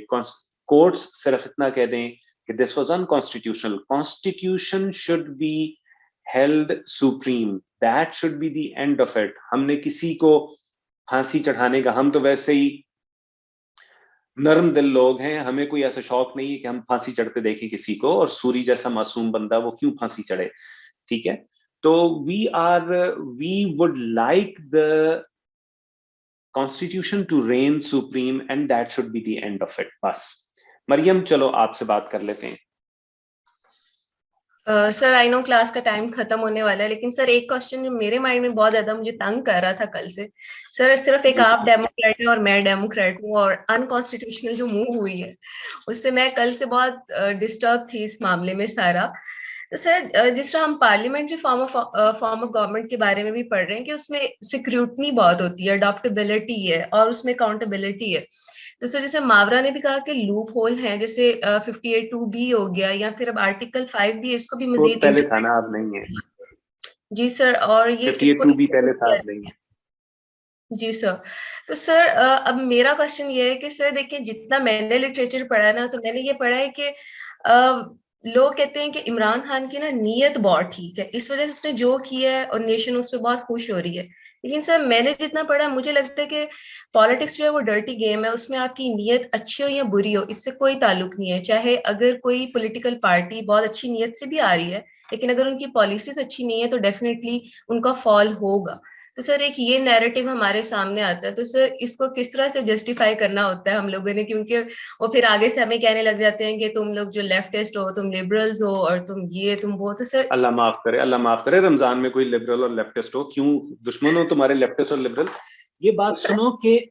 courts सिर्फ इतना कह दें कि this was unconstitutional. Constitution should be held supreme. That should be the end of it. हमने किसी को फांसी चढ़ाने का, हम तो वैसे ही नरम दिल लोग हैं, हमें कोई ऐसा शौक नहीं है कि हम फांसी चढ़ते देखें किसी को, और सूरी जैसा मासूम बंदा वो क्यों फांसी चढ़े. ठीक है, तो we would like the constitution to reign supreme and that should be the end of it. बस मरियम, चलो आपसे बात कर लेते हैं. सर आई नो क्लास का टाइम खत्म होने वाला है, लेकिन सर एक क्वेश्चन जो मेरे माइंड में बहुत ज्यादा मुझे तंग कर रहा था कल से. सर सिर्फ एक आप डेमोक्रेट हैं और मैं डेमोक्रेट हूँ, और अनकॉन्स्टिट्यूशनल जो मूव हुई है उससे मैं कल से बहुत डिस्टर्ब थी इस मामले में सारा. तो सर जिस तरह हम पार्लियामेंट्री फॉर्म ऑफ गवर्नमेंट के बारे में भी पढ़ रहे हैं कि उसमें सिक्रूटनी बहुत होती है, अडॉप्टेबिलिटी है और उसमें अकाउंटेबिलिटी है. तो सर जैसे मावरा ने भी कहा कि लूप होल है, जैसे 58(2)B हो गया, या फिर अब आर्टिकल 5 भी, इसको भी मजीद पहले था ना, अब नहीं है. जी सर, और ये 58(2)B पहले था, अब नहीं है. जी सर. तो सर अब मेरा क्वेश्चन ये है कि सर देखिए, जितना मैंने लिटरेचर पढ़ा है ना, तो मैंने ये पढ़ा है कि लोग कहते हैं कि इमरान खान की ना नीयत बहुत ठीक है, इस वजह से उसने जो किया है और नेशन उस पर बहुत खुश हो रही है. लेकिन सर मैंने जितना पढ़ा, मुझे लगता है कि पॉलिटिक्स जो है वो डर्टी गेम है, उसमें आपकी नीयत अच्छी हो या बुरी हो इससे कोई ताल्लुक नहीं है. चाहे अगर कोई पॉलिटिकल पार्टी बहुत अच्छी नीयत से भी आ रही है, लेकिन अगर उनकी पॉलिसीज अच्छी नहीं है तो डेफिनेटली उनका फॉल होगा. तो सर एक ये नैरेटिव हमारे सामने आता है, तो सर इसको किस तरह से जस्टिफाई करना होता है हम लोगों ने, क्योंकि वो फिर आगे से हमें कहने लग जाते हैं कि तुम लोग जो लेफ्टिस्ट हो, तुम लिबरल्स हो, और तुम ये तुम वो. तो सर अल्लाह माफ करे रमजान में कोई लिबरल और लेफ्टिस्ट हो, क्यों दुश्मन हो तुम्हारे लेफ्टिस्ट और लिबरल. ये बात सुनो कि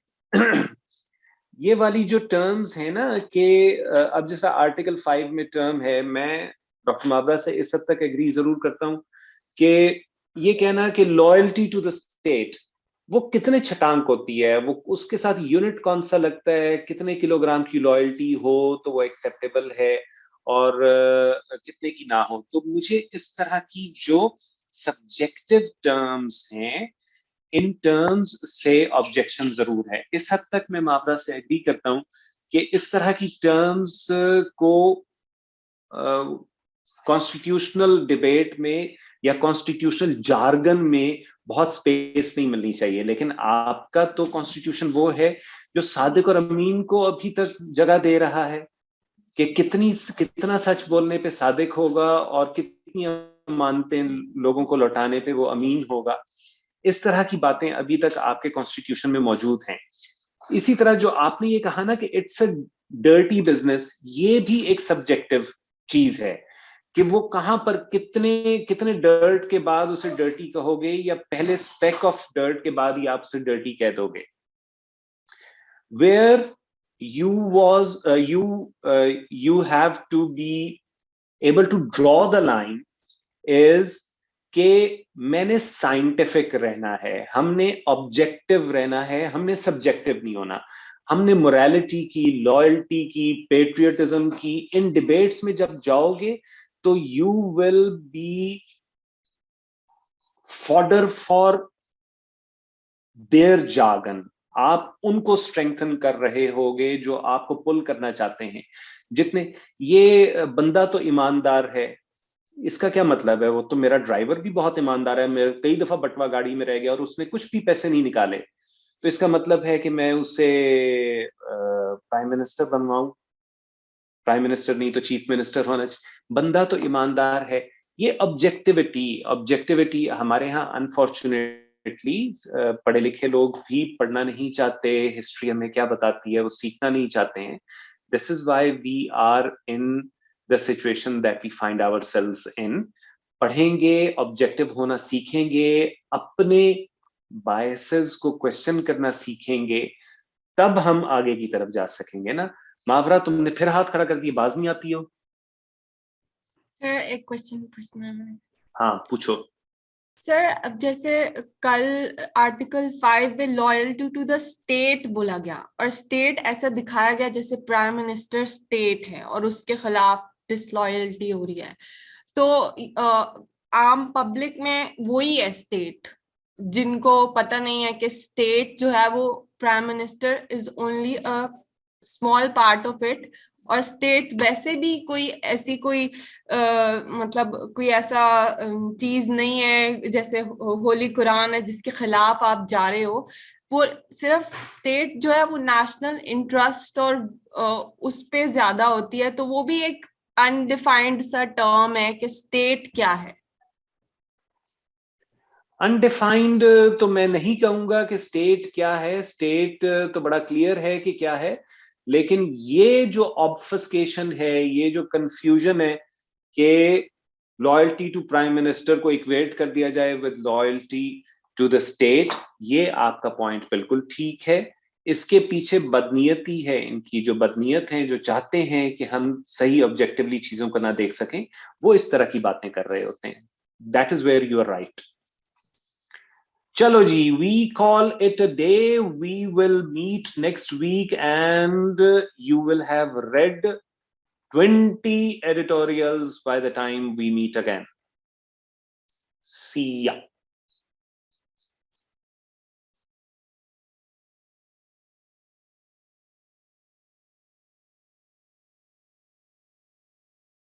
ये वाली जो टर्म्स है ना, कि अब जैसा आर्टिकल 5 में टर्म है, मैं डॉक्टर मावरा से इस हद तक एग्री जरूर करता हूँ कि ये कहना कि लॉयल्टी टू द स्टेट, वो कितने छटांक होती है, वो उसके साथ यूनिट कौन सा लगता है, कितने किलोग्राम की लॉयल्टी हो तो वो एक्सेप्टेबल है और कितने की ना हो. तो मुझे इस तरह की जो सब्जेक्टिव टर्म्स हैं, इन टर्म्स से ऑब्जेक्शन जरूर है. इस हद तक मैं मावरा से एग्री करता हूं कि इस तरह की टर्म्स को कॉन्स्टिट्यूशनल डिबेट में या कॉन्स्टिट्यूशनल जार्गन में बहुत स्पेस नहीं मिलनी चाहिए. लेकिन आपका तो कॉन्स्टिट्यूशन वो है जो सादिक और अमीन को अभी तक जगह दे रहा है कि कितना सच बोलने पे सादिक होगा और कितनी मानते लोगों को लौटाने पे वो अमीन होगा. इस तरह की बातें अभी तक आपके कॉन्स्टिट्यूशन में मौजूद हैं. इसी तरह जो आपने ये कहा ना कि इट्स अ डर्टी बिजनेस, ये भी एक सब्जेक्टिव चीज है कि वो कहां पर कितने डर्ट के बाद उसे डर्टी कहोगे, या पहले स्पेक ऑफ डर्ट के बाद ही आप उसे डर्टी कह दोगे. Where you have to be able to draw the line is कि मैंने साइंटिफिक रहना है, हमने ऑब्जेक्टिव रहना है, हमने सब्जेक्टिव नहीं होना. हमने मोरालिटी की, लॉयल्टी की, पेट्रियटिज्म की, इन डिबेट्स में जब जाओगे तो you will be fodder for their jargon, आप उनको स्ट्रेंथन कर रहे होगे जो आपको पुल करना चाहते हैं। जितने ये बंदा तो ईमानदार है, इसका क्या मतलब है? वो तो मेरा ड्राइवर भी बहुत ईमानदार है, मैं कई दफा बटवा गाड़ी में रह गया और उसने कुछ भी पैसे नहीं निकाले, तो इसका मतलब है कि मैं उससे प्राइम मिनिस्टर बनवाऊं? प्राइम मिनिस्टर नहीं तो चीफ मिनिस्टर होना चाहिए। बंदा तो ईमानदार है। ये ऑब्जेक्टिविटी हमारे यहाँ अनफॉर्चुनेटली पढ़े लिखे लोग भी पढ़ना नहीं चाहते, हिस्ट्री हमें क्या बताती है वो सीखना नहीं चाहते हैं। This is why we are in the situation that we find ourselves in. पढ़ेंगे, ऑब्जेक्टिव होना सीखेंगे, अपने बायसेस को क्वेश्चन करना सीखेंगे, तब हम आगे की तरफ जा सकेंगे ना। मावरा, तुमने फिर हाथ खड़ा कर दिया, बाज नहीं आती हो? सर एक क्वेश्चन पूछना है। हाँ पूछो। सर अब जैसे कल आर्टिकल 5 में लॉयल्टी टू द स्टेट बोला गया और स्टेट ऐसा दिखाया गया जैसे प्राइम मिनिस्टर स्टेट है और उसके खिलाफ डिसलॉयल्टी हो रही है, तो आम पब्लिक में वही है स्टेट, जिनको पता नहीं है कि स्टेट जो है वो prime minister is only a small part of it, और स्टेट वैसे भी कोई ऐसी कोई मतलब कोई ऐसा चीज नहीं है जैसे होली कुरान है जिसके खिलाफ आप जा रहे हो। वो सिर्फ स्टेट जो है वो नेशनल इंटरेस्ट और उस पे ज्यादा होती है, तो वो भी एक अनडिफाइंड सा टर्म है कि स्टेट क्या है। अनडिफाइंड तो मैं नहीं कहूंगा कि स्टेट क्या है, स्टेट तो बड़ा क्लियर है कि क्या है, लेकिन ये जो ऑब्फस्केशन है, ये जो कंफ्यूजन है कि लॉयल्टी टू प्राइम मिनिस्टर को इक्वेट कर दिया जाए with loyalty to the state, ये आपका पॉइंट बिल्कुल ठीक है। इसके पीछे बदनीयती है, इनकी जो बदनीयत है, जो चाहते हैं कि हम सही ऑब्जेक्टिवली चीजों को ना देख सकें, वो इस तरह की बातें कर रहे होते हैं। That is where you are right. चलो जी, we call it a day. We will meet next week and you will have read 20 editorials by the time we meet again. See ya.